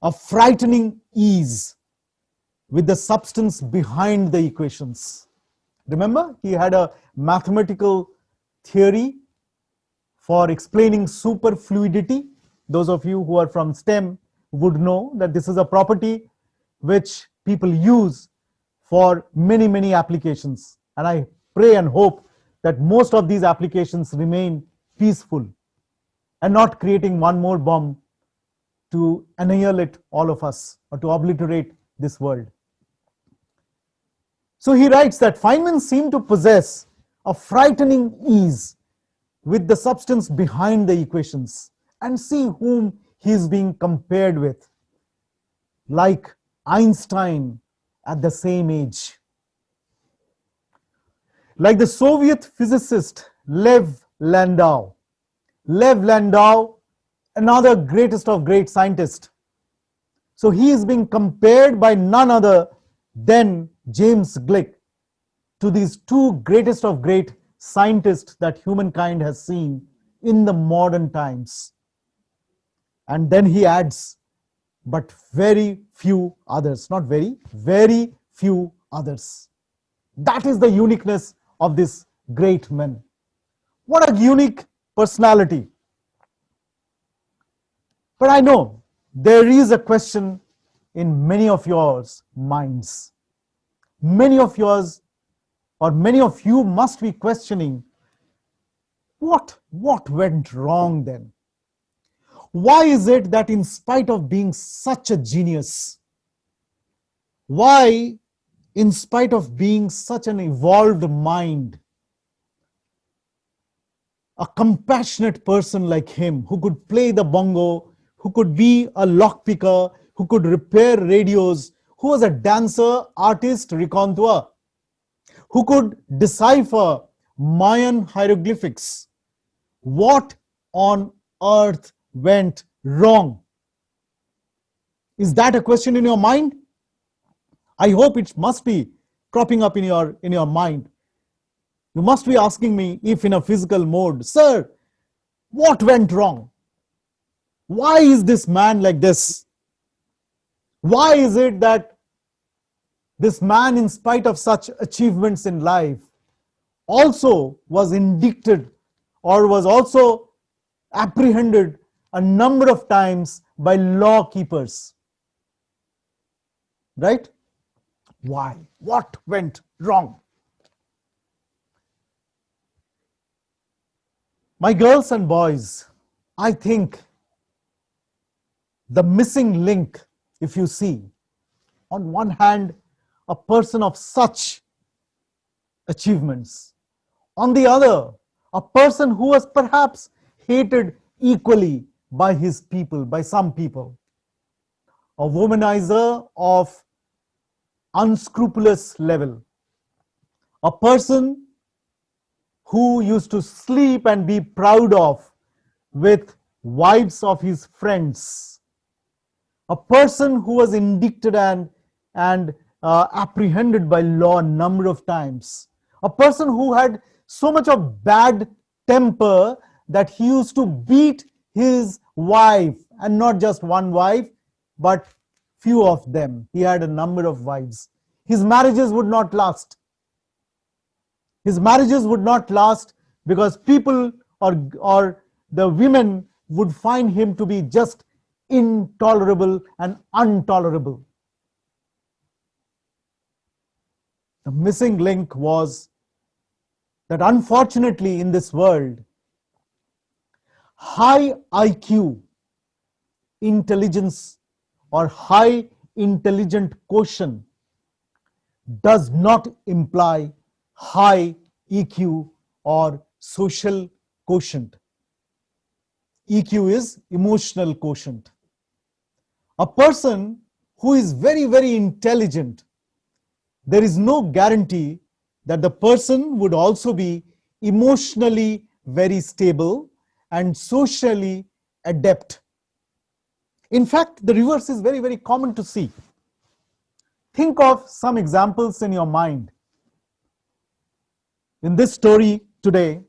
A: a frightening ease with the substance behind the equations. Remember, he had a mathematical theory for explaining superfluidity. Those of you who are from STEM would know that this is a property which people use for many applications. And I pray and hope that most of these applications remain peaceful and not creating one more bomb to annihilate all of us or to obliterate this world. So he writes that Feynman seemed to possess a frightening ease with the substance behind the equations, and see whom he is being compared with, like Einstein at the same age, like the Soviet physicist Lev Landau. Lev Landau, another greatest of great scientists. So he is being compared by none other than James Gleick to these two greatest of great scientists that humankind has seen in the modern times. And then he adds, but very few others, not very few others. That is the uniqueness of this great man. What a unique personality. But I know there is a question in many of your minds. Many of yours or many of you must be questioning, what went wrong then? Why is it that in spite of being such a genius, why in spite of being such an evolved mind, a compassionate person like him who could play the bongo, who could be a lockpicker, who could repair radios, who was a dancer, artist, raconteur, who could decipher Mayan hieroglyphics, what on earth went wrong? Is that a question in your mind? I hope it must be cropping up in your mind. You must be asking me, if in a physical mode, sir, what went wrong? Why is this man like this? Why is it that this man, in spite of such achievements in life, also was indicted or was also apprehended a number of times by law keepers? Right? Why? What went wrong? My girls and boys, I think the missing link, if you see, on one hand, a person of such achievements, on the other, a person who was perhaps hated equally by his people, by some people, a womanizer of unscrupulous level, a person who used to sleep and be proud of with wives of his friends, a person who was indicted and apprehended by law a number of times, a person who had so much of bad temper that he used to beat his wife, and not just one wife, but few of them. He had a number of wives. His marriages would not last. His marriages would not last because people or the women would find him to be just intolerable and intolerable. The missing link was that, unfortunately, in this world, high IQ intelligence or high intelligent quotient does not imply high EQ or social quotient. EQ is emotional quotient. A person who is very, very intelligent, there is no guarantee that the person would also be emotionally very stable and socially adept. In fact, the reverse is very, very common to see. Think of some examples in your mind. In this story today,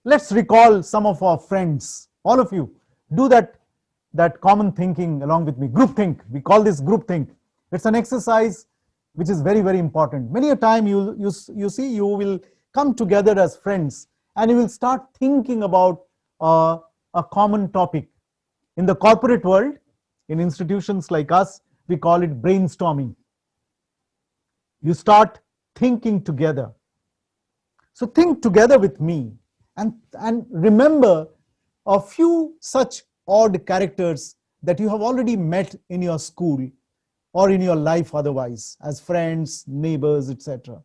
A: let's recall some of our friends. All of you, do that common thinking along with me. Group think. We call this group think. It's an exercise which is very, very important. Many a time you see, you will come together as friends and you will start thinking about a common topic. In the corporate world, in institutions like us, we call it brainstorming. You start thinking together. So think together with me and remember a few such odd characters that you have already met in your school or in your life otherwise, as friends, neighbors, etc.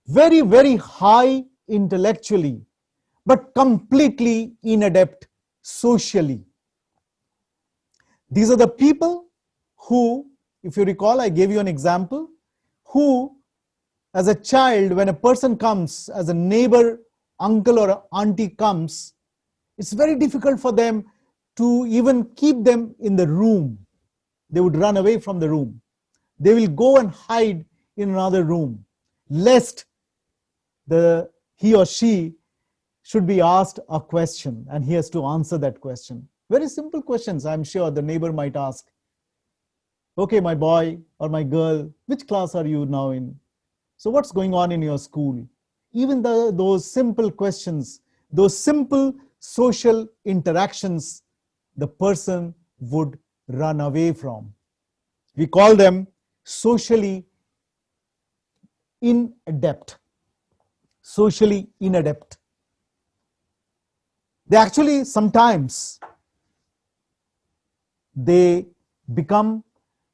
A: Very, very high intellectually, but completely inadept socially. These are the people who, if you recall, I gave you an example, who as a child, when a person comes, as a neighbor, uncle or auntie comes, it's very difficult for them to even keep them in the room. They would run away from the room. They will go and hide in another room, lest he or she should be asked a question and he has to answer that question. Very simple questions, I'm sure the neighbor might ask. Okay, my boy or my girl, which class are you now in? So what's going on in your school? Even those simple questions, those simple social interactions, the person would run away from. We call them socially inadept. Socially inadept. They actually sometimes they become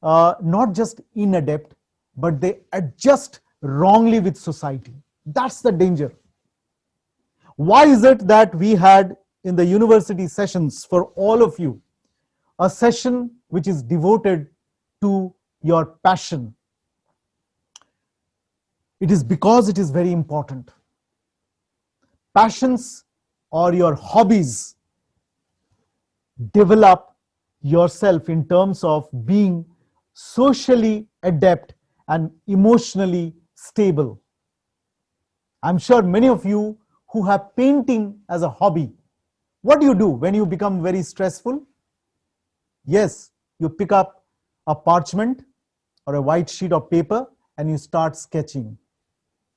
A: not just inadept, but they adjust wrongly with society. That's the danger. Why is it that we had in the university sessions for all of you a session which is devoted to your passion? It is because it is very important. Passions or your hobbies develop yourself in terms of being socially adept and emotionally stable. I'm sure many of you who have painting as a hobby, what do you do when you become very stressful? Yes, you pick up a parchment or a white sheet of paper and you start sketching,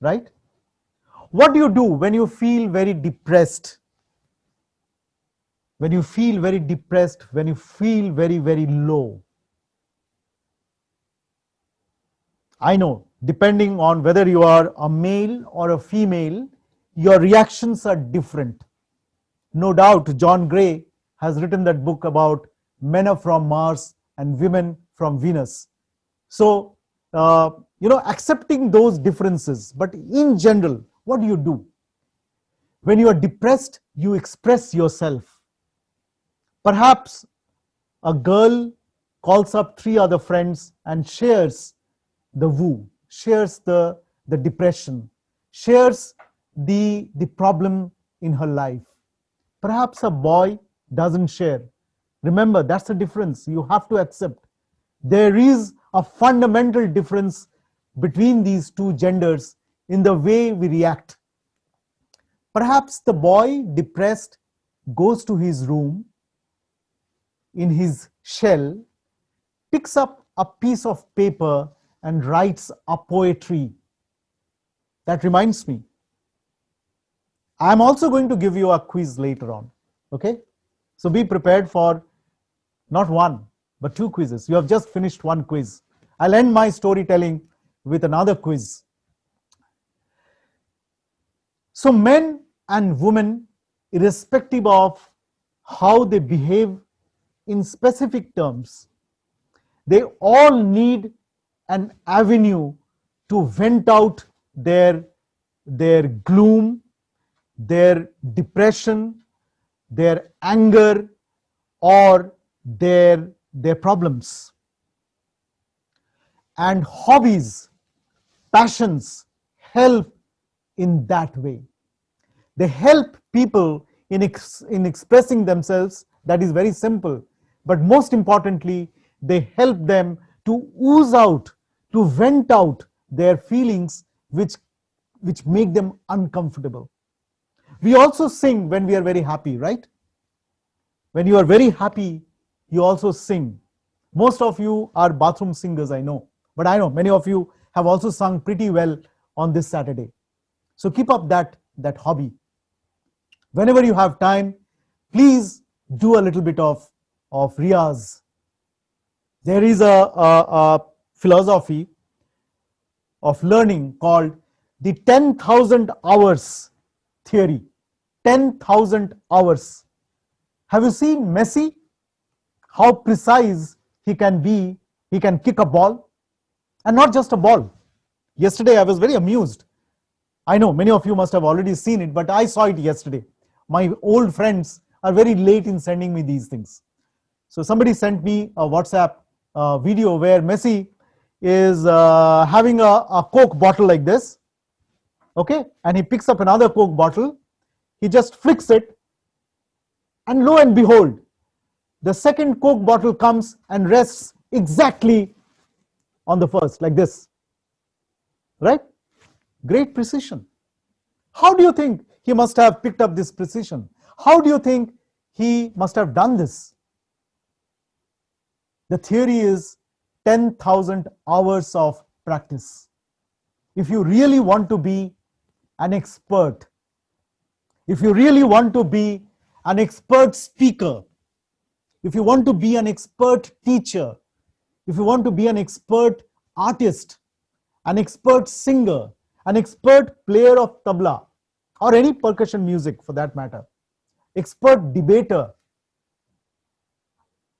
A: right? What do you do when you feel very depressed? When you feel very depressed, when you feel very, very low. I know, depending on whether you are a male or a female, your reactions are different. No doubt, John Gray has written that book about men are from Mars and women from Venus. So, accepting those differences, but in general, what do you do? When you are depressed, you express yourself. Perhaps a girl calls up three other friends and shares the woo, shares the depression, shares the problem in her life. Perhaps a boy doesn't share. Remember, that's the difference. You have to accept. There is a fundamental difference between these two genders in the way we react. Perhaps the boy, depressed, goes to his room in his shell, picks up a piece of paper and writes a poetry. That reminds me, I'm also going to give you a quiz later on. Okay? So be prepared for not one, but two quizzes. You have just finished one quiz. I'll end my storytelling with another quiz. So men and women, irrespective of how they behave in specific terms, they all need an avenue to vent out their gloom, their depression, their anger, or their problems. And hobbies, passions help in that way. They help people in expressing themselves. That is very simple. But most importantly, they help them to ooze out, to vent out their feelings which make them uncomfortable. We also sing when we are very happy, right? When you are very happy, you also sing. Most of you are bathroom singers, I know. But I know many of you have also sung pretty well on this Saturday. So keep up that hobby. Whenever you have time, please do a little bit of riyaz. There is a philosophy of learning called the 10,000 hours theory. 10,000 hours. Have you seen Messi? How precise he can be. He can kick a ball, and not just a ball. Yesterday I was very amused. I know many of you must have already seen it, but I saw it yesterday. My old friends are very late in sending me these things. So somebody sent me a WhatsApp video where Messi is having a Coke bottle like this, okay, and he picks up another Coke bottle, he just flicks it, and lo and behold, the second Coke bottle comes and rests exactly on the first, like this, right? Great precision. How do you think he must have picked up this precision? How do you think he must have done this? The theory is 10,000 hours of practice. If you really want to be an expert, if you really want to be an expert speaker, if you want to be an expert teacher, if you want to be an expert artist, an expert singer, an expert player of tabla, or any percussion music for that matter, expert debater,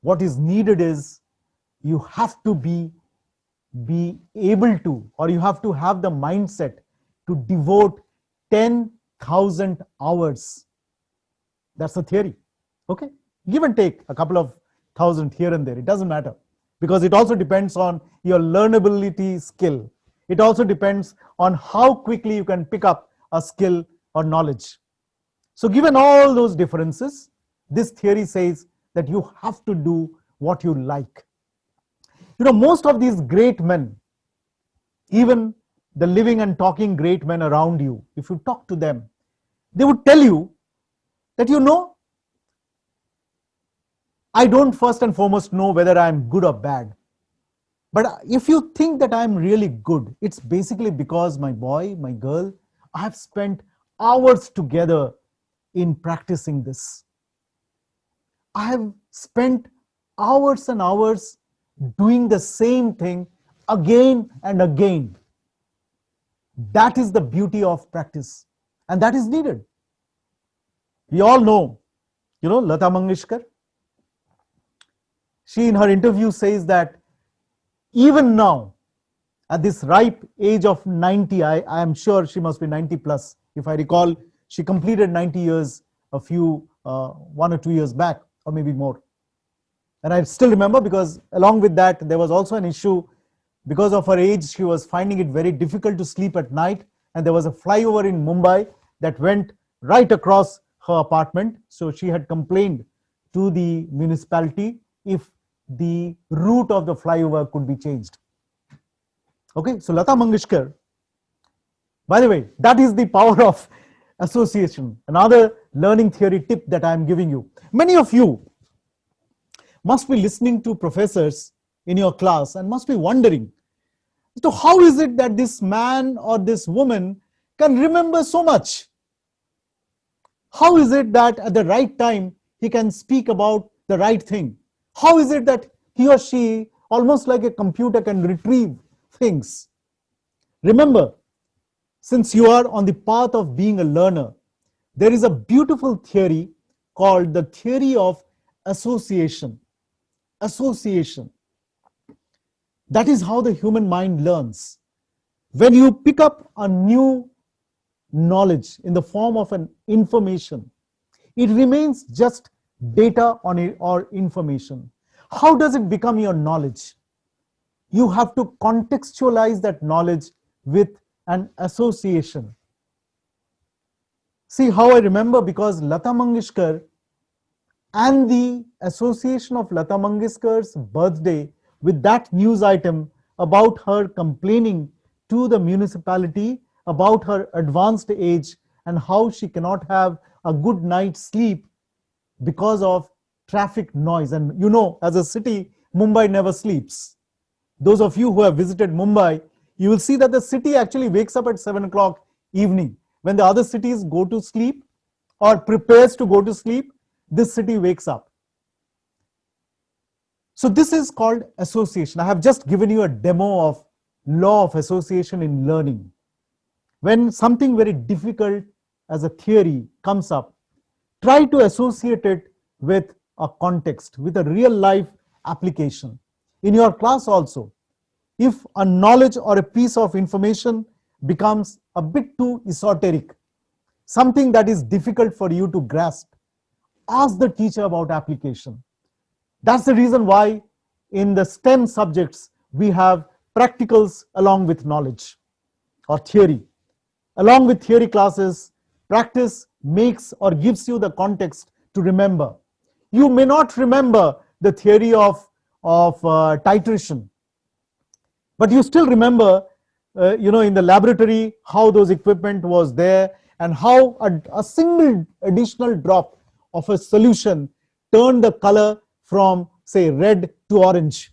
A: what is needed is you have to be able to, or you have to have the mindset to devote 10,000 hours. That's the theory. Okay, give and take a couple of thousand here and there, it doesn't matter, because it also depends on your learnability skill. It also depends on how quickly you can pick up a skill or knowledge. So given all those differences, this theory says that you have to do what you like. You know, most of these great men, Even the living and talking great men around you, if you talk to them, they would tell you that, I don't first and foremost know whether I'm good or bad. But if you think that I'm really good, it's basically because my boy, my girl, I have spent hours together in practicing this. I have spent hours and hours doing the same thing again and again. That is the beauty of practice, and that is needed. We all know, Lata Mangeshkar. She, in her interview, says that even now, at this ripe age of 90, I am sure she must be 90 plus. If I recall, she completed 90 years a few, 1 or 2 years back, or maybe more. And I still remember, because along with that, there was also an issue. Because of her age, she was finding it very difficult to sleep at night. And there was a flyover in Mumbai that went right across her apartment. So she had complained to the municipality if the route of the flyover could be changed. Okay, so Lata Mangeshkar, by the way, that is the power of association. Another learning theory tip that I am giving you. Many of you must be listening to professors in your class and must be wondering, so how is it that this man or this woman can remember so much? How is it that at the right time he can speak about the right thing? How is it that he or she, almost like a computer, can retrieve things? Remember, since you are on the path of being a learner, there is a beautiful theory called the theory of association. Association. That is how the human mind learns. When you pick up a new knowledge in the form of an information, it remains just data on it or information. How does it become your knowledge? You have to contextualize that knowledge with an association. See how I remember, because Lata Mangeshkar and the association of Lata Mangeshkar's birthday with that news item about her complaining to the municipality about her advanced age and how she cannot have a good night's sleep because of traffic noise. And as a city, Mumbai never sleeps. Those of you who have visited Mumbai, you will see that the city actually wakes up at 7 o'clock evening. When the other cities go to sleep or prepares to go to sleep, this city wakes up. So this is called association. I have just given you a demo of law of association in learning. When something very difficult as a theory comes up, try to associate it with a context, with a real life application. In your class also, if a knowledge or a piece of information becomes a bit too esoteric, something that is difficult for you to grasp, ask the teacher about application. That's the reason why in the STEM subjects we have practicals along with knowledge or theory. Along with theory classes, practice makes or gives you the context to remember. You may not remember the theory of titration, but you still remember, in the laboratory, how those equipment was there and how a single additional drop of a solution turned the color from, say, red to orange.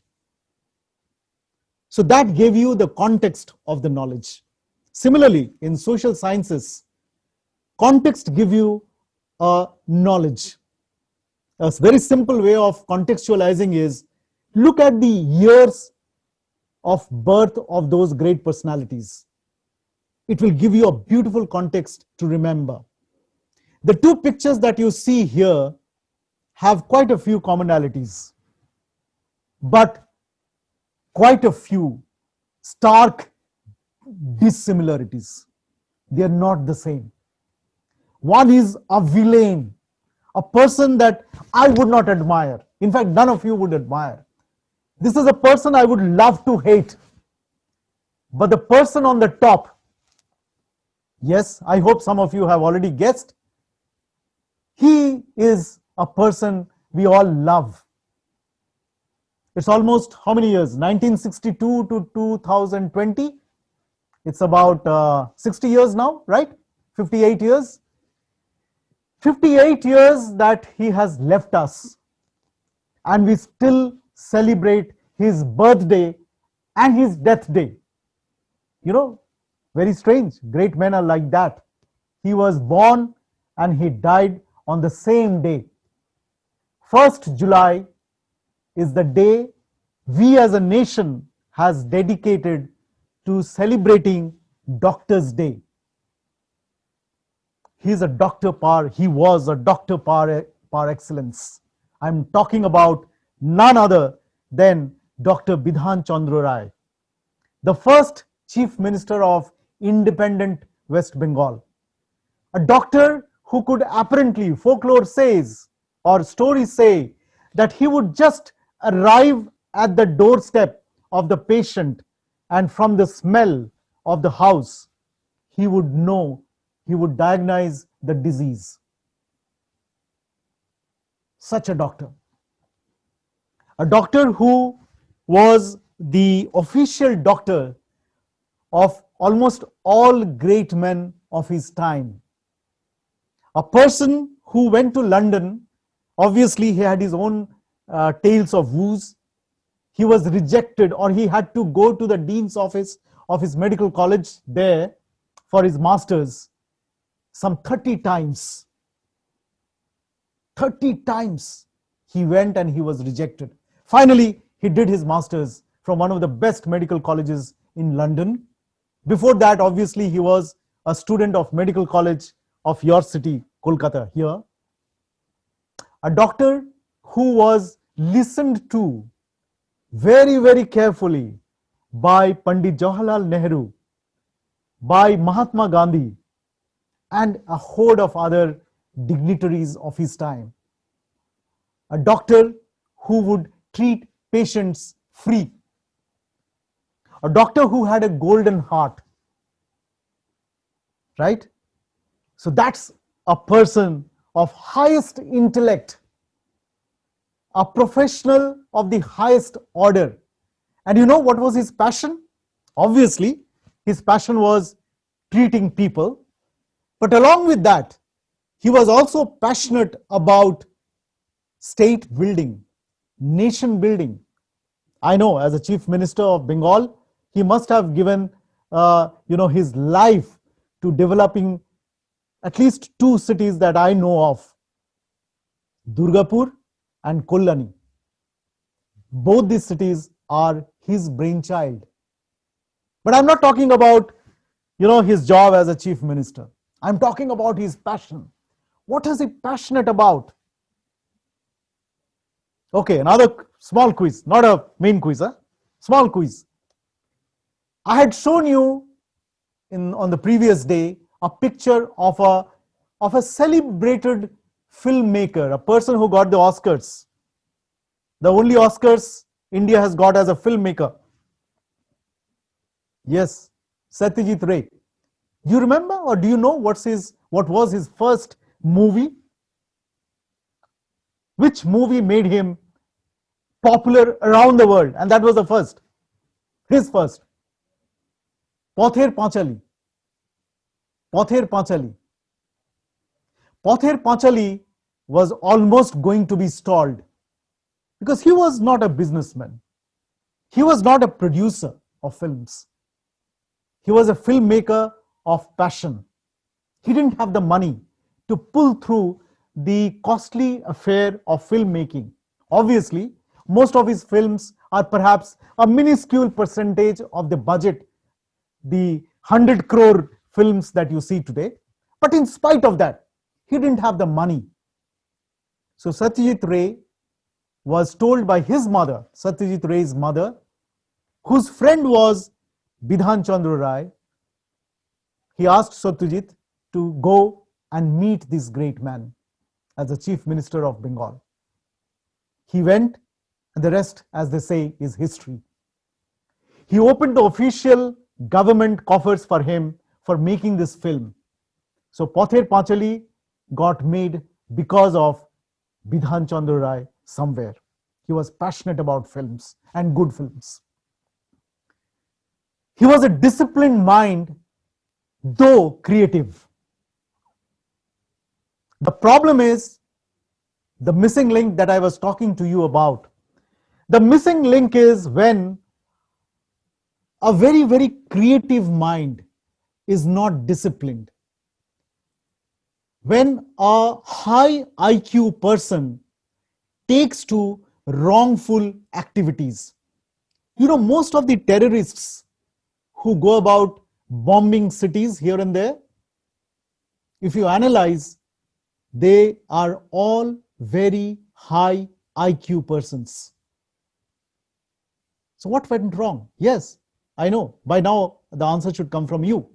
A: So that gave you the context of the knowledge. Similarly, in social sciences, context gives you a knowledge. A very simple way of contextualizing is look at the years of birth of those great personalities. It will give you a beautiful context to remember. The two pictures that you see here have quite a few commonalities, but quite a few stark dissimilarities. They are not the same. One is a villain, a person that I would not admire. In fact, none of you would admire. This is a person I would love to hate. But the person on the top, yes, I hope some of you have already guessed, he is a person we all love. It's almost how many years? 1962 to 2020. It's about 60 years now, right? 58 years. 58 years that he has left us, and we still celebrate his birthday and his death day. You know, very strange. Great men are like that. He was born and he died on the same day. 1st July is the day we as a nation has dedicated to celebrating Doctor's Day. He is a doctor he was a doctor par excellence. I'm talking about none other than Dr. Bidhan Chandra Rai, the first Chief Minister of independent West Bengal. A doctor who could apparently, folklore says, or stories say, that he would just arrive at the doorstep of the patient, and from the smell of the house, he would know, he would diagnose the disease. Such a doctor. A doctor who was the official doctor of almost all great men of his time. A person who went to London, obviously he had his own tales of woes. He was rejected, or he had to go to the dean's office of his medical college there for his masters some 30 times. 30 times he went and he was rejected. Finally, he did his masters from one of the best medical colleges in London. Before that, obviously, he was a student of medical college of your city, Kolkata, here. A doctor who was listened to very, very carefully by Pandit Jawaharlal Nehru, by Mahatma Gandhi, and a horde of other dignitaries of his time. A doctor who would treat patients free. A doctor who had a golden heart. Right? So that's a person of highest intellect, a professional of the highest order. And you know what was his passion? Obviously, his passion was treating people. But along with that, he was also passionate about state building, nation building. I know, as a Chief Minister of Bengal, he must have given his life to developing at least two cities that I know of, Durgapur and Kollani. Both these cities are his brainchild. But I'm not talking about his job as a Chief Minister. I'm talking about his passion. What is he passionate about? Okay, another small quiz, not a main quiz, small quiz. I had shown you on the previous day a picture of a celebrated filmmaker, a person who got the Oscars, the only Oscars India has got as a filmmaker. Yes, Satyajit Ray. Do you remember, or do you know what was his first movie? Which movie made him popular around the world? And that was the first, his first. Pather Panchali. Pather Panchali. Pather Panchali was almost going to be stalled because he was not a businessman. He was not a producer of films. He was a filmmaker of passion. He didn't have the money to pull through the costly affair of filmmaking. Obviously, most of his films are perhaps a minuscule percentage of the budget, the 100 crore films that you see today. But in spite of that, he didn't have the money. So Satyajit Ray was told by his mother, Satyajit Ray's mother, whose friend was Bidhan Chandra Rai. He asked Satyajit to go and meet this great man as the Chief Minister of Bengal. He went, and the rest, as they say, is history. He opened the official government coffers for him for making this film. So Pather Panchali got made because of Bidhan Chandra Rai somewhere. He was passionate about films and good films. He was a disciplined mind, though creative. The problem is the missing link that I was talking to you about. The missing link is when a very, very creative mind is not disciplined. When a high IQ person takes to wrongful activities. You know, most of the terrorists who go about bombing cities here and there, if you analyze, they are all very high IQ persons. So what went wrong? Yes, I know. By now, the answer should come from you.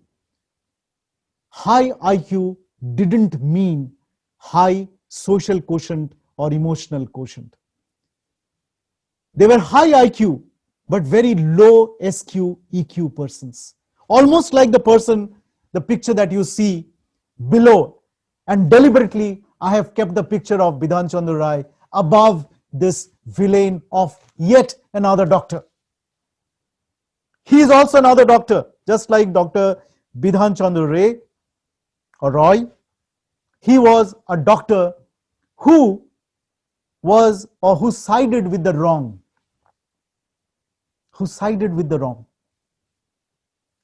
A: High IQ didn't mean high social quotient or emotional quotient. They were high IQ, but very low SQ, EQ persons. Almost like the person, the picture that you see below. And deliberately, I have kept the picture of Bidhan Chandra Rai above this villain of yet another doctor. He is also another doctor, just like Dr. Bidhan Chandra Rai or Roy. He was a doctor who was or who sided with the wrong. Who sided with the wrong.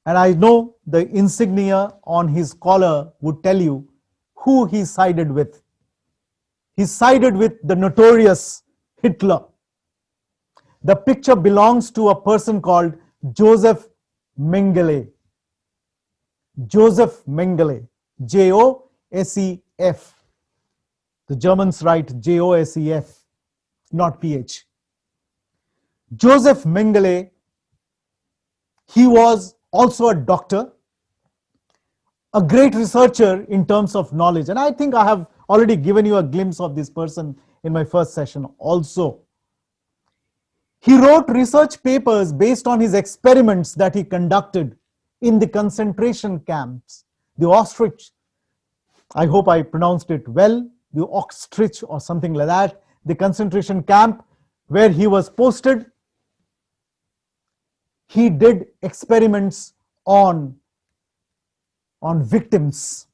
A: And I know the insignia on his collar would tell you who he sided with. He sided with the notorious Hitler. The picture belongs to a person called Joseph Mengele. Joseph Mengele. Josef. The Germans write Josef, not PH. Joseph Mengele, he was also a doctor, a great researcher in terms of knowledge. And I think I have already given you a glimpse of this person in my first session also. He wrote research papers based on his experiments that he conducted in the concentration camps, the Auschwitz, I hope I pronounced it well, the Auschwitz or something like that, the concentration camp where he was posted. He did experiments on victims,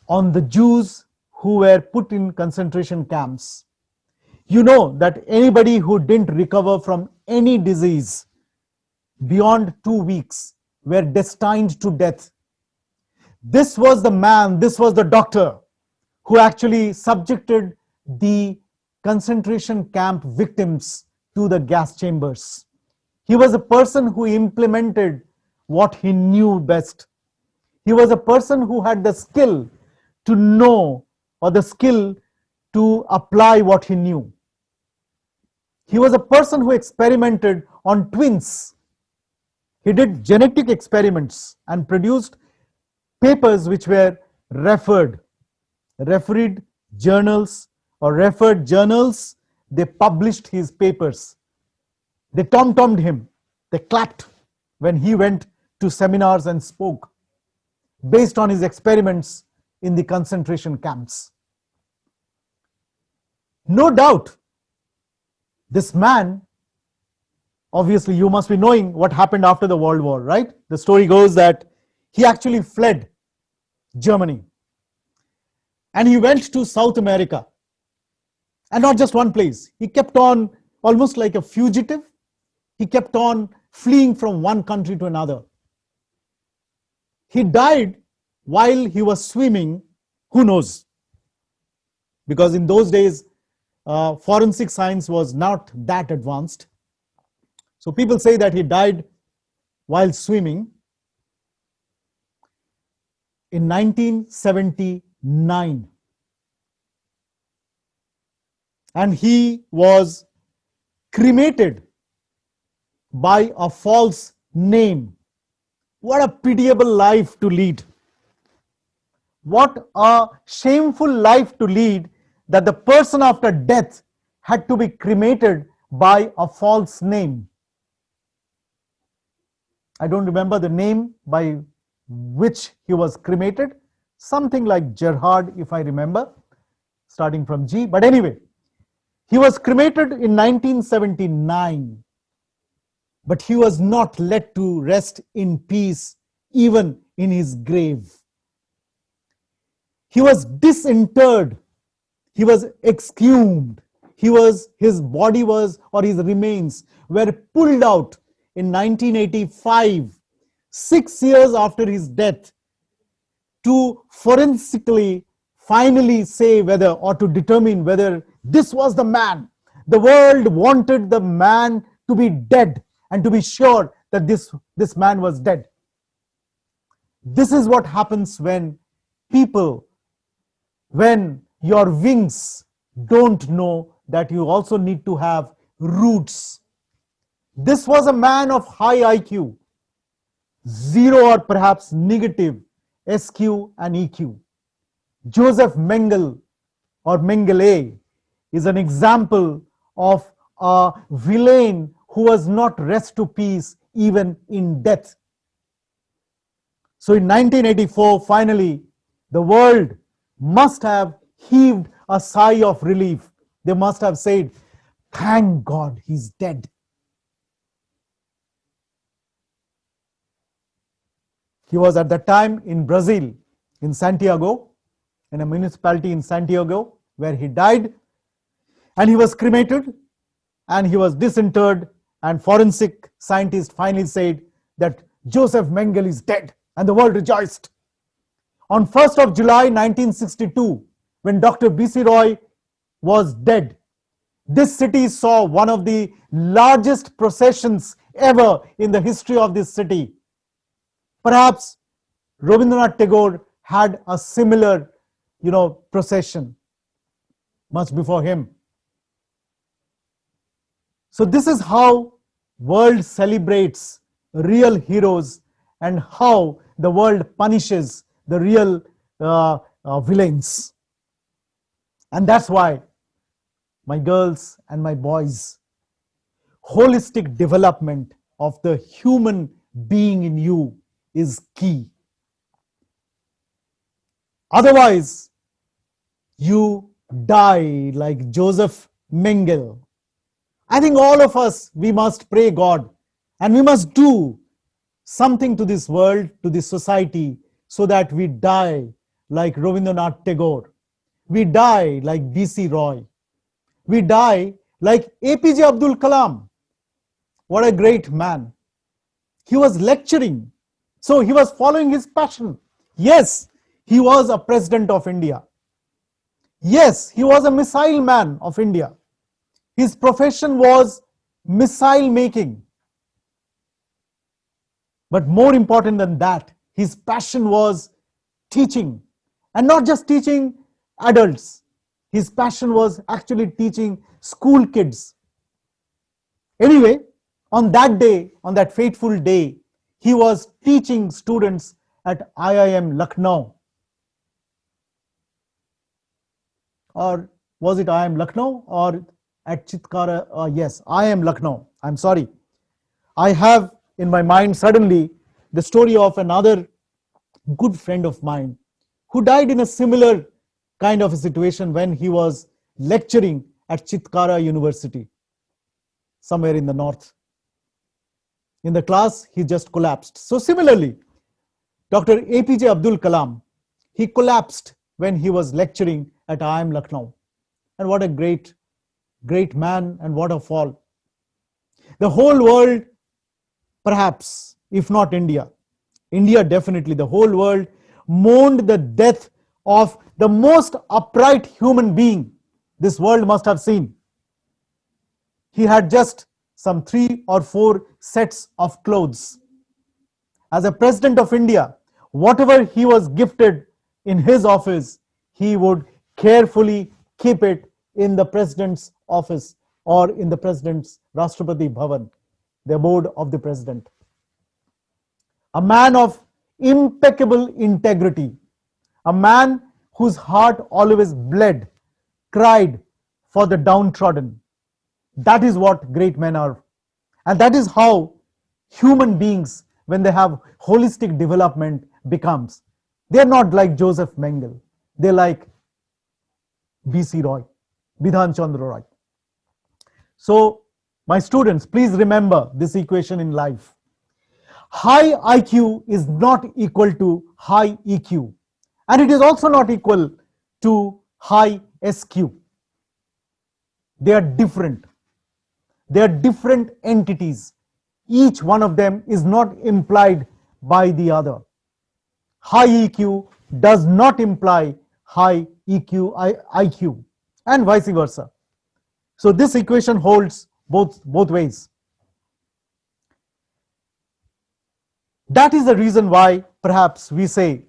A: on the Jews who were put in concentration camps. You know that anybody who didn't recover from any disease beyond 2 weeks were destined to death. This was the man, this was the doctor who actually subjected the concentration camp victims to the gas chambers. He was a person who implemented what he knew best. He was a person who had the skill to know or the skill to apply what he knew. He was a person who experimented on twins. He did genetic experiments and produced papers which were referred journals or referred journals. They published his papers. They tom-tommed him. They clapped when he went to seminars and spoke based on his experiments in the concentration camps. No doubt, this man, obviously you must be knowing what happened after the World War, right? The story goes that he actually fled Germany and he went to South America, and not just one place. He kept on almost like a fugitive. He kept on fleeing from one country to another. He died while he was swimming. Who knows? Because in those days, forensic science was not that advanced. So people say that he died while swimming in 1979. And he was cremated by a false name. What a pitiable life to lead. What a shameful life to lead, that the person after death had to be cremated by a false name. I don't remember the name by which he was cremated. Something like Gerhard, if I remember, starting from G. But anyway, he was cremated in 1979. but he was not let to rest in peace even in his grave. He was disinterred, he was exhumed, his body was, or his remains were pulled out in 1985, 6 years after his death, to forensically finally say whether, or to determine whether this was the man. The world wanted the man to be dead and to be sure that this man was dead. This is what happens when people, when your wings don't know that you also need to have roots. This was a man of high IQ, zero or perhaps negative SQ and EQ. Joseph Mengele or Mengele is an example of a villain who was not rest to peace even in death. So in 1984, finally, the world must have heaved a sigh of relief. They must have said, thank God he's dead. He was at that time in Brazil, in Santiago, in a municipality in Santiago, where he died, and he was cremated and he was disinterred, and forensic scientists finally said that Joseph Mengele is dead, and the world rejoiced. On 1st of July 1962, when Dr. B.C. Roy was dead, this city saw one of the largest processions ever in the history of this city. Perhaps Rabindranath Tagore had a similar, procession much before him. So this is how world celebrates real heroes and how the world punishes the real villains. And that's why, my girls and my boys, holistic development of the human being in you is key. Otherwise, you die like Joseph Mengele. I think all of us, we must pray God, and we must do something to this world, to this society, so that we die like Rabindranath Tagore. We die like B.C. Roy. We die like APJ Abdul Kalam. What a great man. He was lecturing, so he was following his passion. Yes, he was a president of India. Yes, he was a missile man of India. His profession was missile making. But more important than that, his passion was teaching, and not just teaching adults. His passion was actually teaching school kids. Anyway, on that day, on that fateful day, he was teaching students at IIM Lucknow. Or was it IIM Lucknow or at Chitkara? Yes, IIM Lucknow. I'm sorry. I have in my mind suddenly the story of another good friend of mine who died in a similar kind of a situation when he was lecturing at Chitkara University, somewhere in the north. In the class, he just collapsed. So similarly, Dr. APJ Abdul Kalam, he collapsed when he was lecturing at IIM Lucknow. And what a great man, and what a fall. The whole world, perhaps, if not India definitely, the whole world mourned the death of the most upright human being this world must have seen. He had just some 3 or 4 sets of clothes. As a president of India, whatever he was gifted in his office, he would carefully keep it in the president's office or in the president's Rashtrapati Bhavan, the abode of the president. A man of impeccable integrity, a man whose heart always bled, cried for the downtrodden. That is what great men are. And that is how human beings, when they have holistic development, becomes. They are not like Joseph Mengele. They are like B.C. Roy, Bidhan Chandra Roy. So My students, please remember this equation in life. High IQ is not equal to high EQ, and it is also not equal to high SQ. They are different. They are different entities. Each one of them is not implied by the other. High EQ does not imply high IQ, and vice versa. So this equation holds both ways. That is the reason why perhaps we say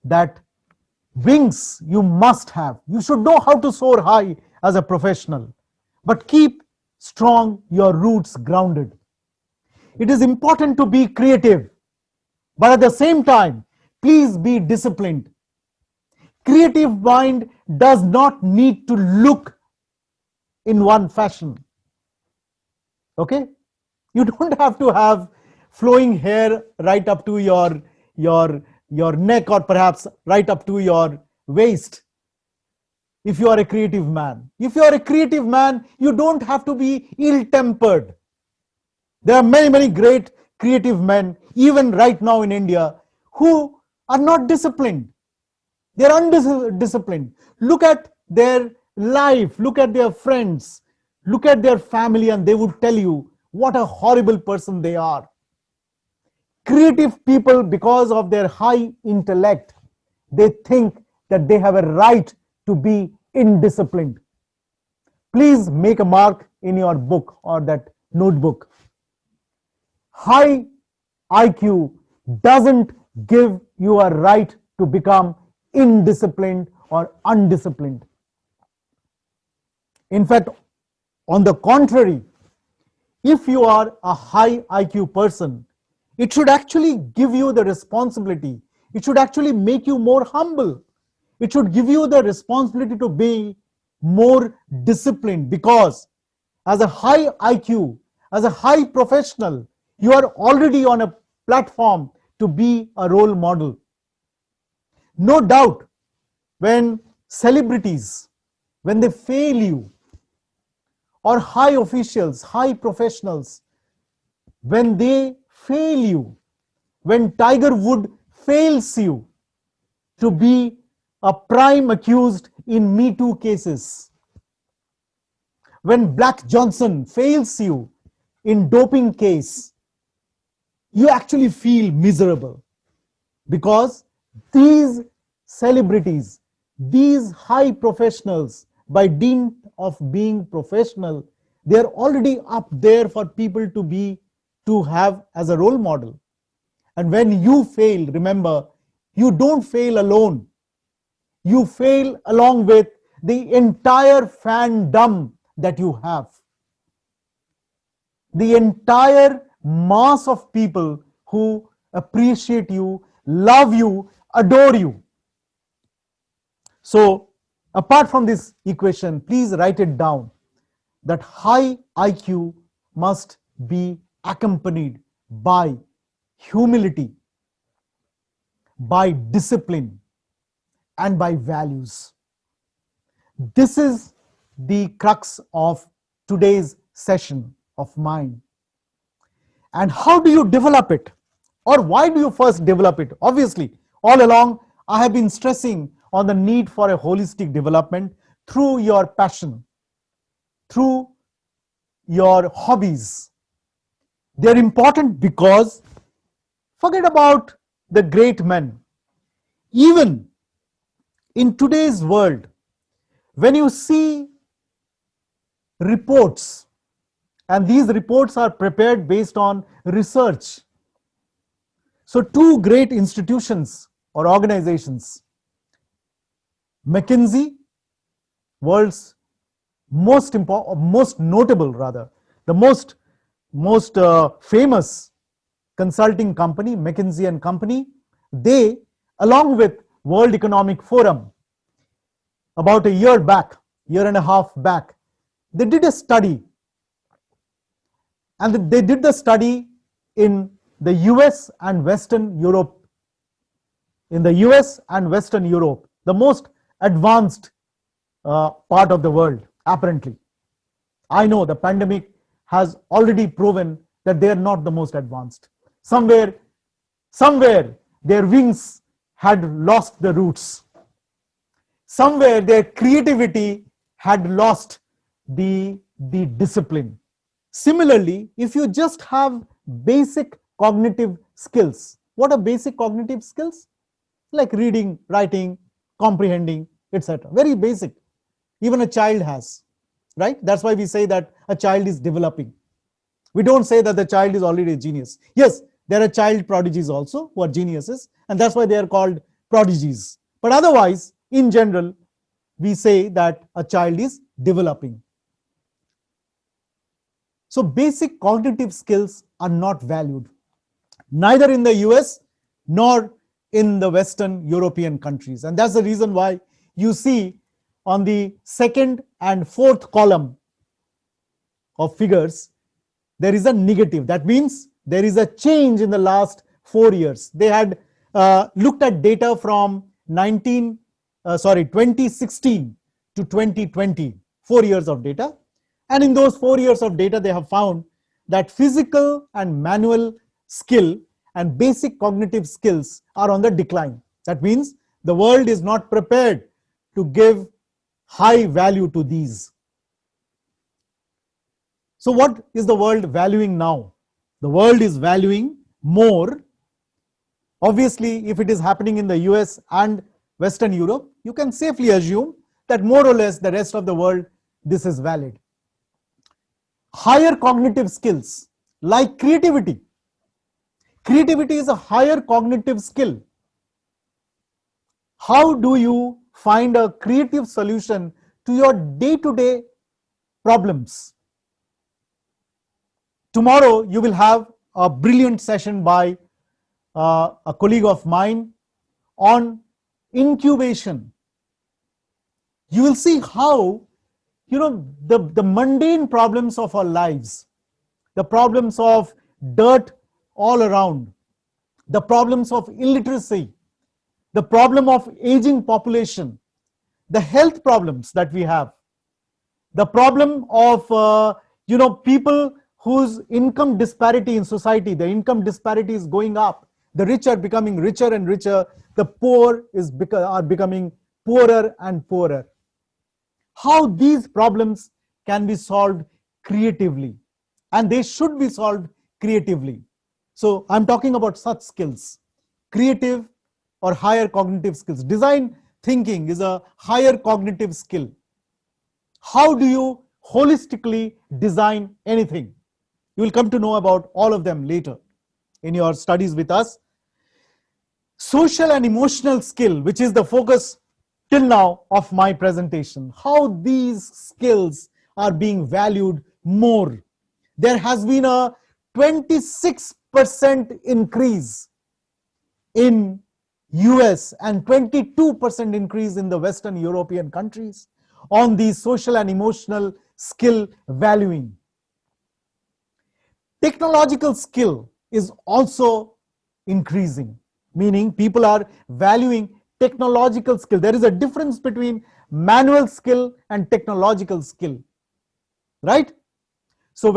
A: that wings you must have. You should know how to soar high as a professional, but keep strong your roots grounded. It is important to be creative, but at the same time, please be disciplined. Creative mind does not need to look in one fashion. Okay? You don't have to have flowing hair right up to your neck, or perhaps right up to your waist, if you are a creative man. If you are a creative man, you don't have to be ill-tempered. There are many great creative men, even right now in India, who are not disciplined. They are undisciplined. Look at their life, look at their friends, look at their family, and they would tell you what a horrible person they are. Creative people, because of their high intellect, they think that they have a right to be indisciplined. Please make a mark in your book or that notebook. High IQ doesn't give you a right to become indisciplined or undisciplined. In fact, on the contrary, if you are a high IQ person, it should actually give you the responsibility. It should actually make you more humble. It should give you the responsibility to be more disciplined, because as a high IQ, as a high professional, you are already on a platform to be a role model. No doubt, when celebrities, when they fail you, or high officials, high professionals, when they fail you, when Tiger Woods fails you to be a prime accused in Me Too cases, when Black Johnson fails you in doping case, you actually feel miserable, because these celebrities, these high professionals, by dint of being professional, they are already up there for people to have as a role model. And when you fail, remember, you don't fail alone. You fail along with the entire fandom that you have. The entire mass of people who appreciate you, love you, adore you. So, apart from this equation, please write it down, that high IQ must be accompanied by humility, by discipline, and by values. This is the crux of today's session of mine. And how do you develop it? Or why do you first develop it? Obviously, all along, I have been stressing on the need for a holistic development through your passion, through your hobbies. They're important because, forget about the great men. Even in today's world, when you see reports, and these reports are prepared based on research. So two great institutions or organizations, McKinsey, world's most notable, the most famous consulting company, McKinsey and Company, they, along with World Economic Forum, about a year and a half back, they did a study. And they did the study in the US and Western Europe. In the US and Western Europe, the most advanced part of the world, apparently. I know the pandemic has already proven that they are not the most advanced. Somewhere their wings had lost the roots. Somewhere their creativity had lost the discipline. Similarly, if you just have basic cognitive skills, what are basic cognitive skills? Like reading, writing, comprehending, etc. Very basic. Even a child has, right? That's why we say that a child is developing. We don't say that the child is already a genius. Yes, there are child prodigies also who are geniuses, and that's why they are called prodigies. But otherwise, in general, we say that a child is developing. So basic cognitive skills are not valued, neither in the US nor in the Western European countries. And that's the reason why you see on the second and fourth column of figures, there is a negative. That means there is a change in the last 4 years. They had looked at data from 2016 to 2020, 4 years of data. And in those 4 years of data, they have found that physical and manual skill and basic cognitive skills are on the decline. That means the world is not prepared to give high value to these. So what is the world valuing now? The world is valuing more. Obviously, if it is happening in the US and Western Europe, you can safely assume that more or less the rest of the world, this is valid. Higher cognitive skills like creativity. Creativity is a higher cognitive skill. How do you find a creative solution to your day-to-day problems? Tomorrow, you will have a brilliant session by a colleague of mine on incubation. You will see how, the mundane problems of our lives, the problems of dirt all around, the problems of illiteracy, the problem of aging population, the health problems that we have, the problem of people whose income disparity in society, the income disparity is going up, the rich are becoming richer and richer, the poor are becoming poorer and poorer. How these problems can be solved creatively, and they should be solved creatively. So I'm talking about such skills, creative or higher cognitive skills. Design thinking is a higher cognitive skill. How do you holistically design anything? You will come to know about all of them later in your studies with us. Social and emotional skill, which is the focus till now of my presentation. How these skills are being valued more. There has been a 26% increase in US and 22% increase in the Western European countries on the social and emotional skill valuing. Technological skill is also increasing, meaning people are valuing technological skill. There is a difference between manual skill and technological skill, right? So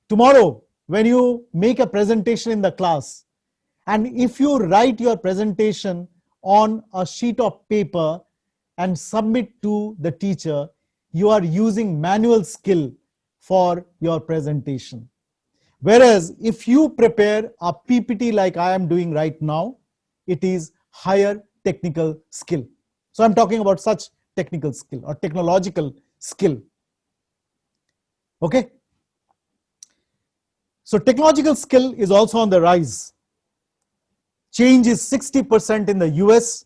A: tomorrow, when you make a presentation in the class, and if you write your presentation on a sheet of paper and submit to the teacher, you are using manual skill for your presentation. Whereas if you prepare a PPT like I am doing right now, it is higher technical skill. So I'm talking about such technical skill or technological skill. Okay. So technological skill is also on the rise. Change is 60% in the US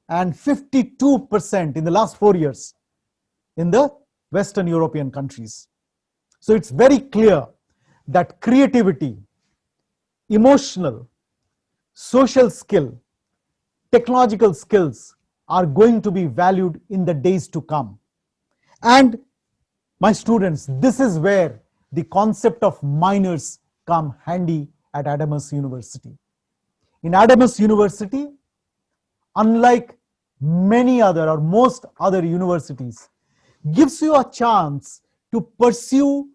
A: and 52% in the last 4 years in the Western European countries. So it's very clear that creativity, emotional, social skill, technological skills are going to be valued in the days to come. And my students, this is where the concept of minors come handy at Adamas University. In Adamas University, unlike many other or most other universities, gives you a chance to pursue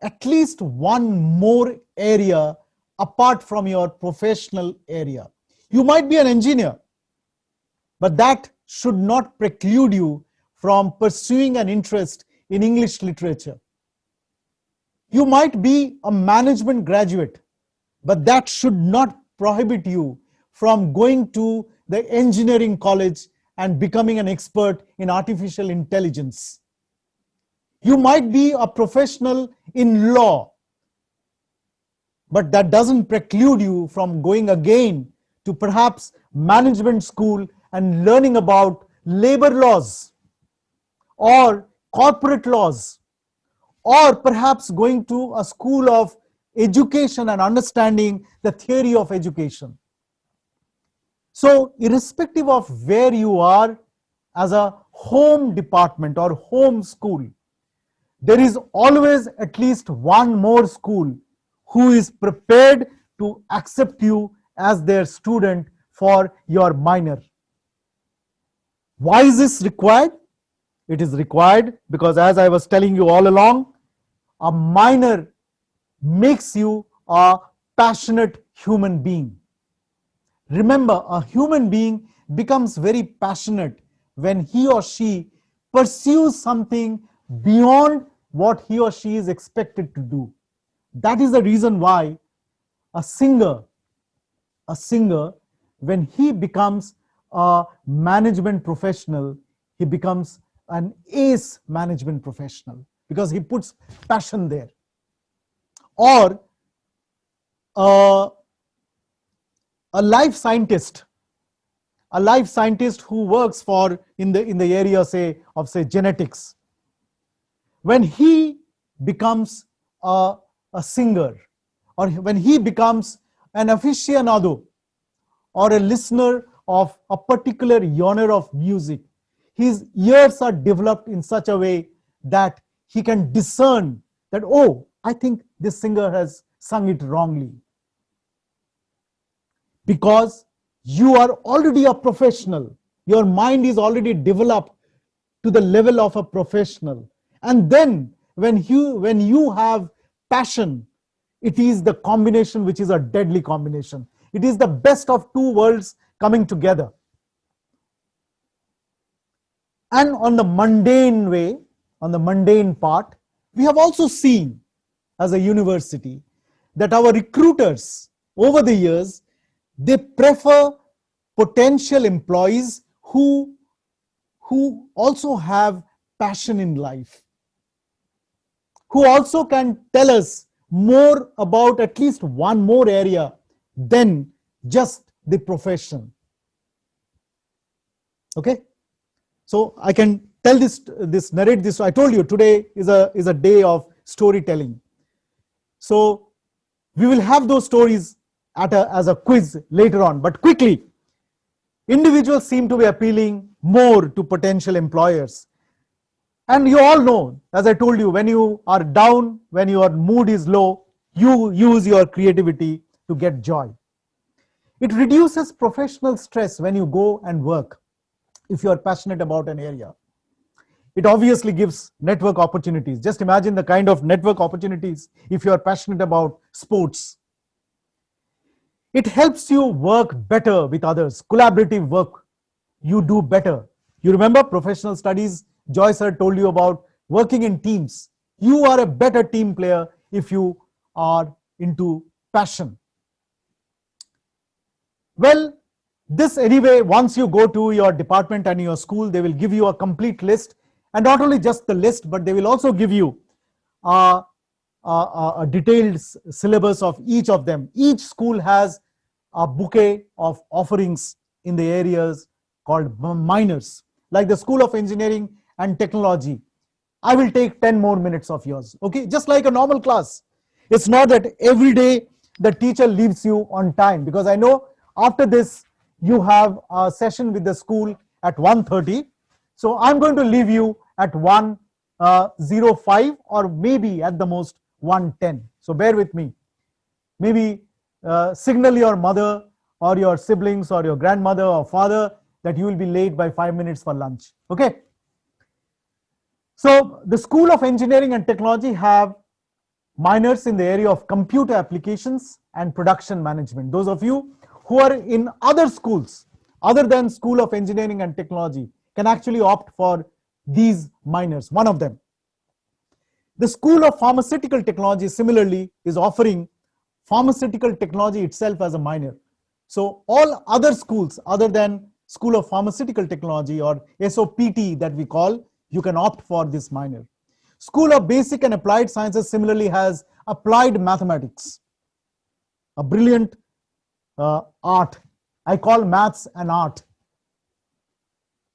A: at least one more area apart from your professional area. You might be an engineer, but that should not preclude you from pursuing an interest in English literature. You might be a management graduate, but that should not prohibit you from going to the engineering college and becoming an expert in artificial intelligence. You might be a professional in law, but that doesn't preclude you from going again to perhaps management school and learning about labor laws or corporate laws, or perhaps going to a school of education and understanding the theory of education. So irrespective of where you are as a home department or home school, there is always at least one more school who is prepared to accept you as their student for your minor. Why is this required? It is required because, as I was telling you all along, a minor makes you a passionate human being. Remember, a human being becomes very passionate when he or she pursues something beyond what he or she is expected to do. That is the reason why a singer, when he becomes a management professional, he becomes an ace management professional because he puts passion there. Or a life scientist who works for in the area of genetics, when he becomes a singer, or when he becomes an aficionado or a listener of a particular genre of music, his ears are developed in such a way that he can discern that, oh, I think this singer has sung it wrongly. Because you are already a professional, your mind is already developed to the level of a professional. And then when you have passion, it is the combination which is a deadly combination. It is the best of two worlds coming together. And on the mundane way, on the mundane part, we have also seen as a university that our recruiters over the years, they prefer potential employees who also have passion in life, who also can tell us more about at least one more area than just the profession. Okay, so I can tell this, narrate this. I told you today is a day of storytelling. So we will have those stories as a quiz later on. But quickly, individuals seem to be appealing more to potential employers. And you all know, as I told you, when you are down, when your mood is low, you use your creativity to get joy. It reduces professional stress when you go and work if you are passionate about an area. It obviously gives network opportunities. Just imagine the kind of network opportunities if you are passionate about sports. It helps you work better with others. Collaborative work, you do better. You remember professional studies, Joy sir told you about working in teams. You are a better team player if you are into passion. Well, this anyway, once you go to your department and your school, they will give you a complete list. And not only just the list, but they will also give you a detailed syllabus of each of them. Each school has a bouquet of offerings in the areas called minors. Like the School of Engineering and Technology, I will take 10 more minutes of yours. Okay, just like a normal class. It's not that every day the teacher leaves you on time, because I know after this you have a session with the school at 1:30. So I'm going to leave you at 1:05 or maybe at the most 1:10. So bear with me. Maybe signal your mother or your siblings or your grandmother or father that you will be late by 5 minutes for lunch. Okay. So the School of Engineering and Technology have minors in the area of computer applications and production management. Those of you who are in other schools other than School of Engineering and Technology can actually opt for these minors, one of them. The School of Pharmaceutical Technology similarly is offering pharmaceutical technology itself as a minor. So all other schools other than School of Pharmaceutical Technology, or SOPT that we call, you can opt for this minor. School of Basic and Applied Sciences similarly has applied mathematics, a brilliant art. I call maths an art.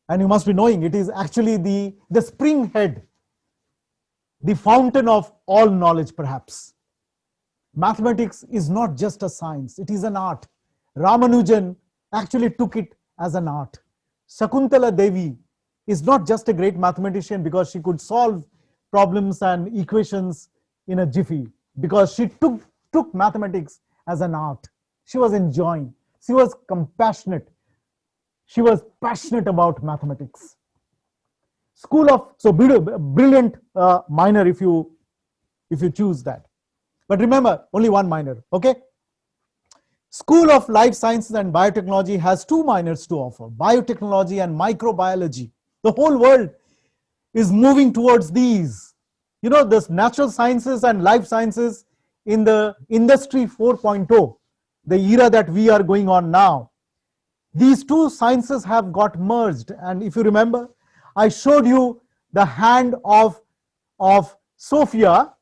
A: And you must be knowing it is actually the spring head, the fountain of all knowledge perhaps. Mathematics is not just a science, it is an art. Ramanujan actually took it as an art. Shakuntala Devi is not just a great mathematician because she could solve problems and equations in a jiffy, because she took mathematics as an art. She was enjoying, she was compassionate, she was passionate about mathematics. School of, so brilliant minor if you choose that. But remember, only one minor, okay? School of Life Sciences and Biotechnology has two minors to offer, biotechnology and microbiology. The whole world is moving towards these. You know, this natural sciences and life sciences in the industry 4.0, the era that we are going on now. These two sciences have got merged. And if you remember, I showed you the hand of Sophia,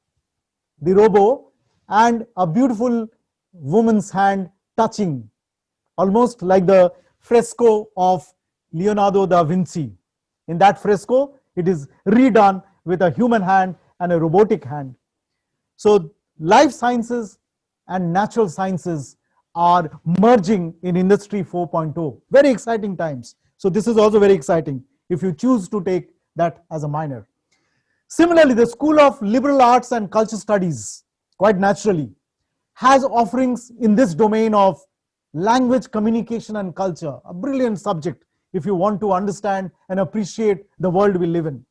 A: the robo, and a beautiful woman's hand touching, almost like the fresco of Leonardo da Vinci. In that fresco, it is redone with a human hand and a robotic hand. So life sciences and natural sciences are merging in Industry 4.0. Very exciting times. So this is also very exciting if you choose to take that as a minor. Similarly, the School of Liberal Arts and Culture Studies, quite naturally, has offerings in this domain of language, communication, and culture, a brilliant subject if you want to understand and appreciate the world we live in.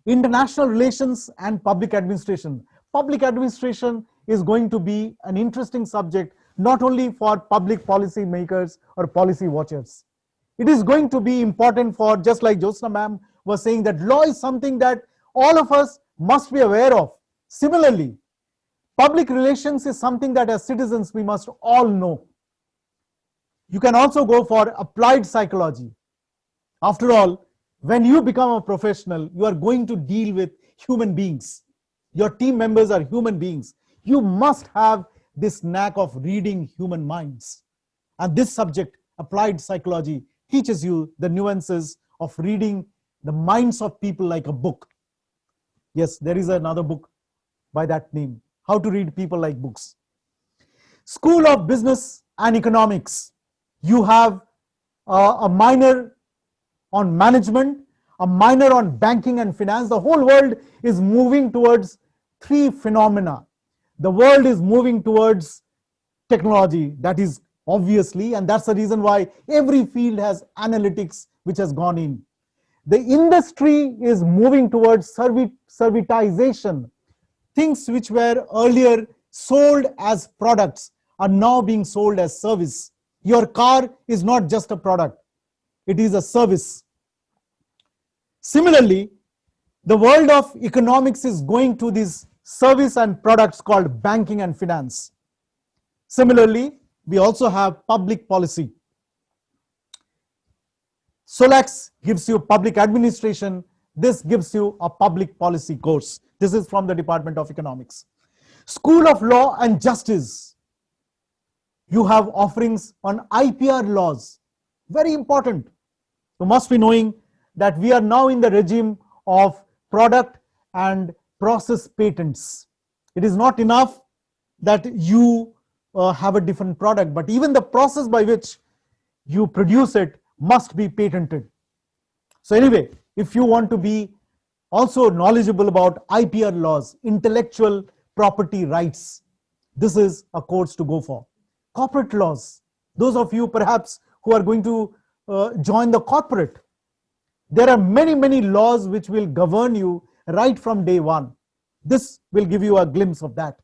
A: International relations and public administration. Public administration is going to be an interesting subject, not only for public policy makers or policy watchers. It is going to be important for, just like Jyotsna ma'am was saying, that law is something that all of us must be aware of. Similarly, public relations is something that as citizens we must all know. You can also go for applied psychology. After all, when you become a professional, you are going to deal with human beings. Your team members are human beings. You must have this knack of reading human minds. And this subject, applied psychology, teaches you the nuances of reading the minds of people like a book. Yes, there is another book by that name, How to Read People Like Books. School of Business and Economics. You have a minor on management, a minor on banking and finance. The whole world is moving towards three phenomena. The world is moving towards technology, that is obviously, and that's the reason why every field has analytics which has gone in. The industry is moving towards servitization. Things which were earlier sold as products are now being sold as service. Your car is not just a product, it is a service. Similarly, the world of economics is going to these service and products called banking and finance. Similarly, we also have public policy. SOLAX gives you public administration. This gives you a public policy course. This is from the Department of Economics. School of Law and Justice. You have offerings on IPR laws. Very important. You must be knowing that we are now in the regime of product and process patents. It is not enough that you have a different product, but even the process by which you produce it must be patented. So anyway, if you want to be also knowledgeable about IPR laws, intellectual property rights, this is a course to go for. Corporate laws. Those of you perhaps who are going to join the corporate, there are many laws which will govern you right from day one. This will give you a glimpse of that.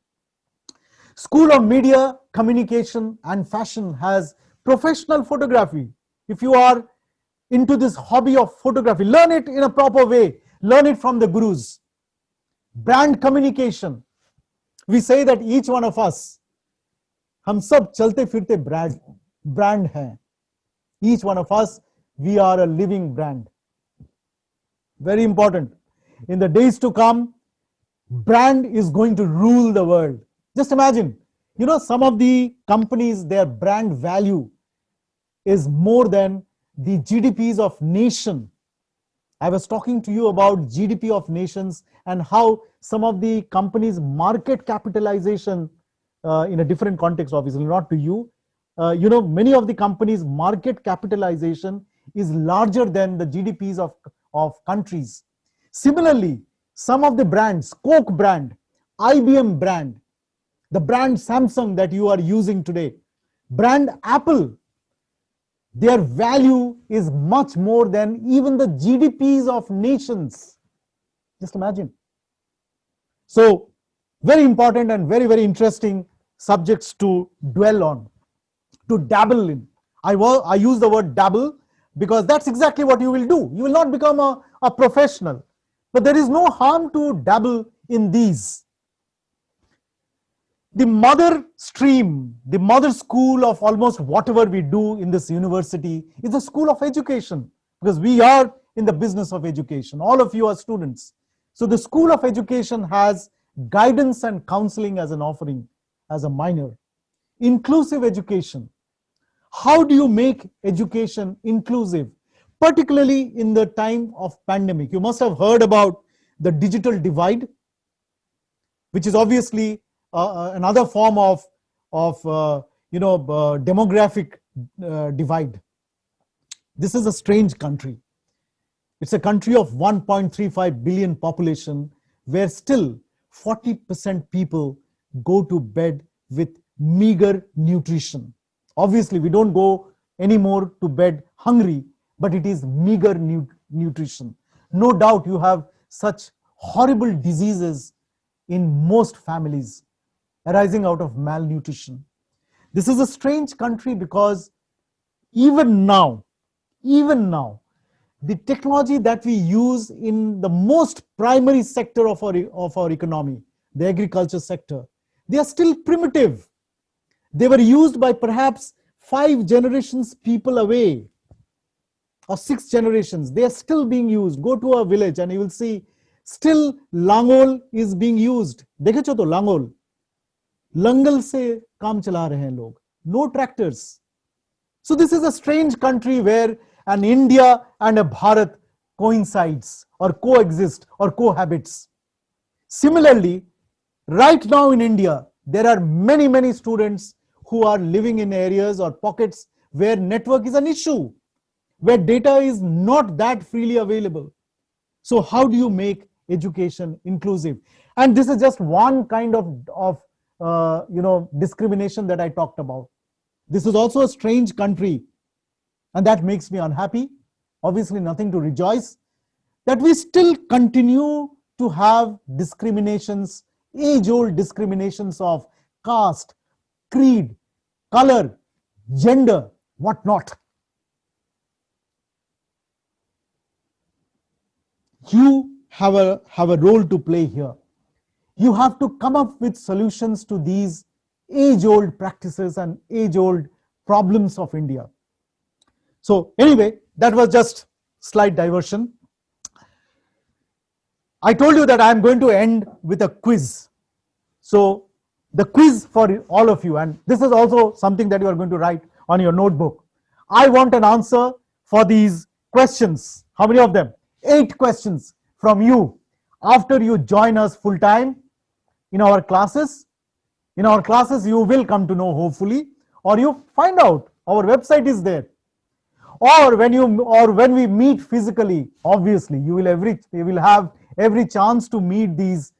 A: School of Media, Communication and Fashion has professional photography. If you are into this hobby of photography, learn it in a proper way. Learn it from the gurus. Brand communication. We say that each one of us, हम सब चलते फिरते brand हैं. Each one of us, we are a living brand. Very important. In the days to come, brand is going to rule the world. Just imagine, some of the companies, their brand value is more than the GDPs of nation. I was talking to you about GDP of nations and how some of the companies' market capitalization in a different context, obviously, not to you. Many of the companies' market capitalization is larger than the GDPs of countries. Similarly, some of the brands, Coke brand, IBM brand, the brand Samsung that you are using today, brand Apple, their value is much more than even the GDPs of nations. Just imagine. So, very important and very, very interesting subjects to dwell on, to dabble in. I use the word dabble because that's exactly what you will do. You will not become a professional, but there is no harm to dabble in these. The mother stream, the mother school of almost whatever we do in this university is the school of education, because we are in the business of education. All of you are students. So the school of education has guidance and counseling as an offering, as a minor. Inclusive education. How do you make education inclusive, particularly in the time of pandemic? You must have heard about the digital divide, which is obviously another form of demographic divide. This is a strange country. It's a country of 1.35 billion population where still 40% people go to bed with meager nutrition. Obviously, we don't go anymore to bed hungry, but it is meager nutrition. No doubt you have such horrible diseases in most families arising out of malnutrition. This is a strange country because even now, the technology that we use in the most primary sector of our economy, the agriculture sector, they are still primitive. They were used by perhaps 5 generations people away, or 6 generations. They are still being used. Go to a village and you will see still langol is being used. देखे तो langol. Langal se काम चला रहे हैं लोग. No tractors. So this is a strange country where an India and a Bharat coincides or coexist or cohabits. Similarly, right now in India, there are many, many students who are living in areas or pockets where network is an issue, where data is not that freely available. So how do you make education inclusive? And this is just one kind of discrimination that I talked about. This is also a strange country, and that makes me unhappy. Obviously, nothing to rejoice, that we still continue to have discriminations, age-old discriminations of caste, creed, color, gender, whatnot. You have a role to play here. You have to come up with solutions to these age-old practices and age-old problems of India. So anyway, that was just slight diversion. I told you that I am going to end with a quiz. So the quiz for all of you, and this is also something that you are going to write on your notebook. I want an answer for these questions. How many of them? 8 questions from you after you join us full time in our classes. In our classes, you will come to know, hopefully, or you find out. Our website is there. Or when we meet physically, obviously, you will have every chance to meet these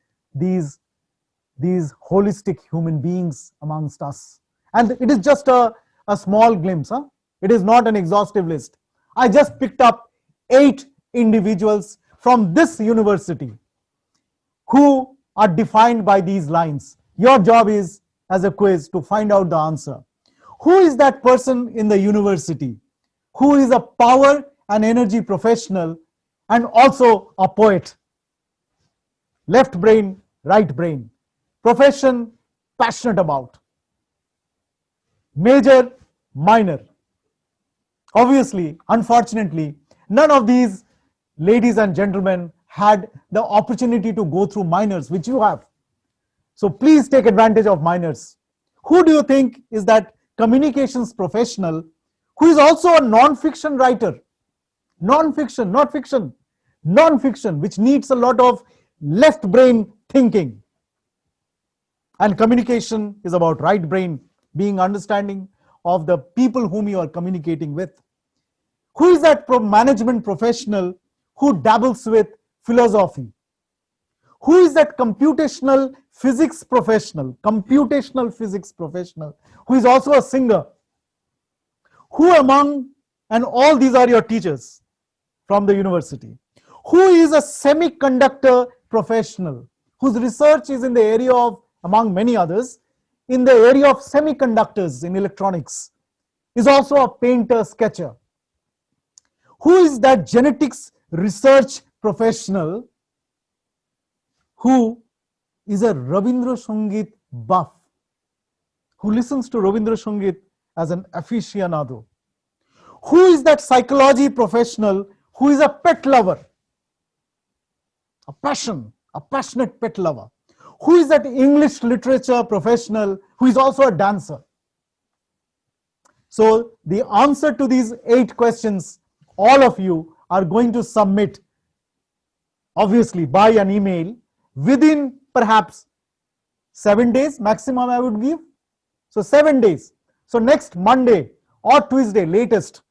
A: holistic human beings amongst us. And it is just a small glimpse. It is not an exhaustive list. I just picked up 8 individuals from this university who are defined by these lines. Your job is, as a quiz, to find out the answer. Who is that person in the university who is a power and energy professional and also a poet? Left brain, right brain. Profession, passionate about. Major, minor. Obviously, unfortunately, none of these ladies and gentlemen had the opportunity to go through minors, which you have. So please take advantage of minors. Who do you think is that communications professional who is also a non-fiction writer? Non-fiction, not fiction. Non-fiction, which needs a lot of left brain thinking. And communication is about right brain, being understanding of the people whom you are communicating with. Who is that management professional who dabbles with philosophy? Who is that computational physics professional who is also a singer? Who among, and all these are your teachers from the university, who is a semiconductor professional whose research is in the area of, among many others, in the area of semiconductors in electronics, is also a painter, sketcher? Who is that genetics research professional who is a Rabindra Sangeet buff, who listens to Rabindra Sangeet as an aficionado? Who is that psychology professional who is a pet lover, a passionate pet lover? Who is that English literature professional who is also a dancer? So the answer to these 8 questions, all of you are going to submit, obviously by an email, within perhaps 7 days maximum I would give. So 7 days. So next Monday or Tuesday latest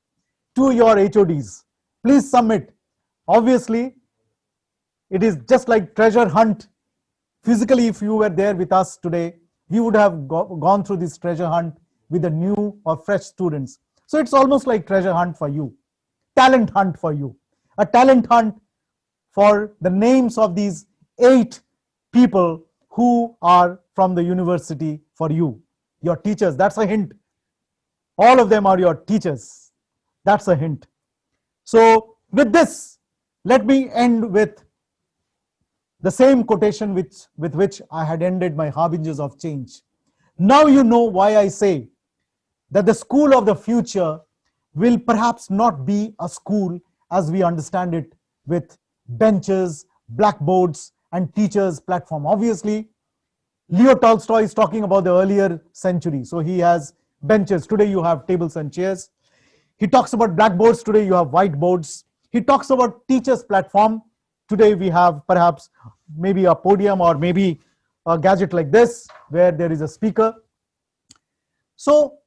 A: to your HODs. Please submit. Obviously, it is just like treasure hunt. Physically, if you were there with us today, we would have gone through this treasure hunt with the new or fresh students. So it's almost like treasure hunt for you, talent hunt for you, a talent hunt for the names of these 8 people who are from the university for you, your teachers. That's a hint. All of them are your teachers. That's a hint. So with this, let me end with the same quotation with which I had ended my harbingers of change. Now you know why I say that the school of the future will perhaps not be a school as we understand it, with benches, blackboards, and teachers' platform. Obviously, Leo Tolstoy is talking about the earlier century. So he has benches. Today you have tables and chairs. He talks about blackboards. Today you have whiteboards. He talks about teachers' platform. Today we have perhaps maybe a podium or maybe a gadget like this where there is a speaker. So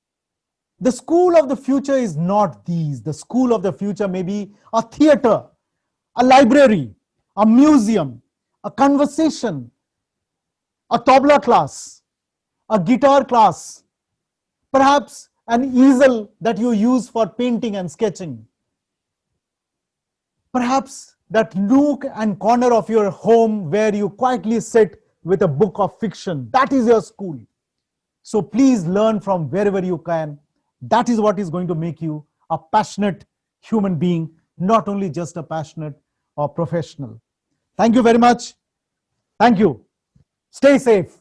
A: the school of the future is not these. The school of the future may be a theater, a library, a museum, a conversation, a tabla class, a guitar class, perhaps an easel that you use for painting and sketching, perhaps that nook and corner of your home where you quietly sit with a book of fiction. That is your school. So please learn from wherever you can. That is what is going to make you a passionate human being, not only just a passionate or professional. Thank you very much. Thank you. Stay safe.